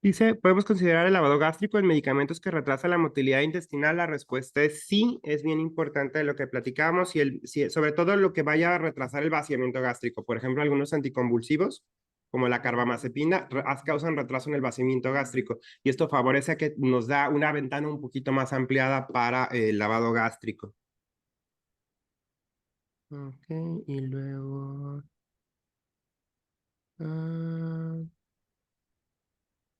Dice, ¿podemos considerar el lavado gástrico en medicamentos que retrasan la motilidad intestinal? La respuesta es sí, es bien importante lo que platicamos y sobre todo lo que vaya a retrasar el vaciamiento gástrico. Por ejemplo, algunos anticonvulsivos, como la carbamazepina, causan retraso en el vaciamiento gástrico y esto favorece que nos da una ventana un poquito más ampliada para el lavado gástrico. Ok, y luego...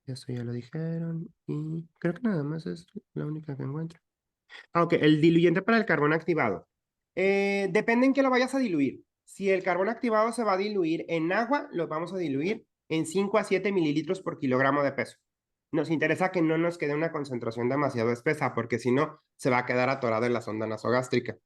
eso ya lo dijeron y creo que nada más es la única que encuentro. Ok, el diluyente para el carbón activado. Depende en qué lo vayas a diluir. Si el carbón activado se va a diluir en agua, lo vamos a diluir en 5 a 7 mililitros por kilogramo de peso. Nos interesa que no nos quede una concentración demasiado espesa, porque si no, se va a quedar atorado en la sonda nasogástrica.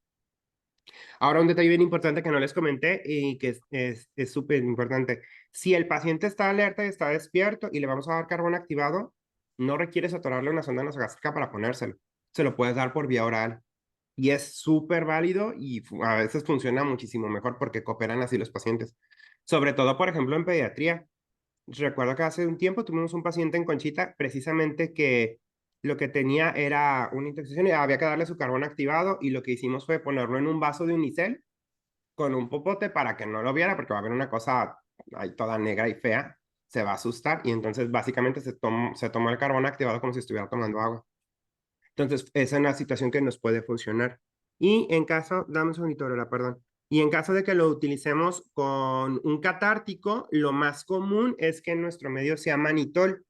Ahora, un detalle bien importante que no les comenté y que es súper importante. Si el paciente está alerta y está despierto y le vamos a dar carbón activado, no requieres atorarle una sonda nasogástrica para ponérselo. Se lo puedes dar por vía oral. Y es súper válido y a veces funciona muchísimo mejor porque cooperan así los pacientes. Sobre todo, por ejemplo, en pediatría. Recuerdo que hace un tiempo tuvimos un paciente en Conchita precisamente que lo que tenía era una intoxicación y había que darle su carbón activado y lo que hicimos fue ponerlo en un vaso de unicel con un popote para que no lo viera porque va a haber una cosa ahí toda negra y fea, se va a asustar y entonces básicamente se tomó el carbón activado como si estuviera tomando agua. Entonces, esa es una situación que nos puede funcionar. Y en caso, dame un segundito, Aurora, perdón. Y en caso de que lo utilicemos con un catártico, lo más común es que nuestro medio sea manitol.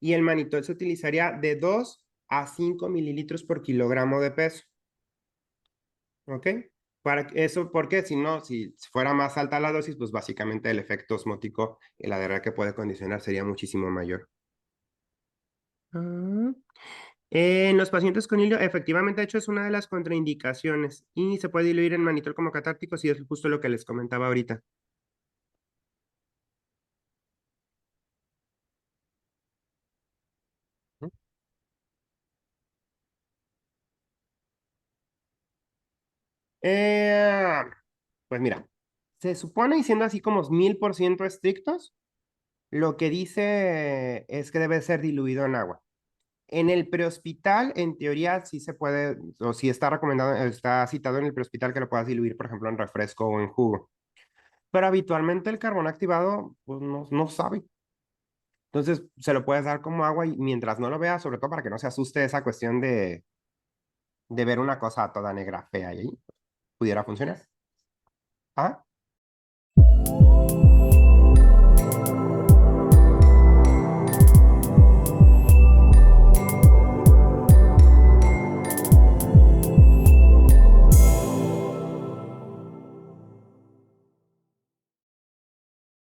Y el manitol se utilizaría de 2 a 5 mililitros por kilogramo de peso. ¿Ok? Para eso, porque si no, si fuera más alta la dosis, pues básicamente el efecto osmótico y la diarrea que puede condicionar sería muchísimo mayor. Ah. En los pacientes con hilio, efectivamente, de hecho, es una de las contraindicaciones y se puede diluir en manitol como catártico, si es justo lo que les comentaba ahorita. Eh, pues mira, se supone, y siendo así como 1000% estrictos, lo que dice es que debe ser diluido en agua. En el prehospital, en teoría, sí se puede, o sí está recomendado, está citado en el prehospital que lo puedas diluir, por ejemplo, en refresco o en jugo. Pero habitualmente el carbón activado, pues no sabe. Entonces, se lo puedes dar como agua y mientras no lo veas, sobre todo para que no se asuste esa cuestión de ver una cosa toda negra fea ahí, pudiera funcionar. ¿Ah?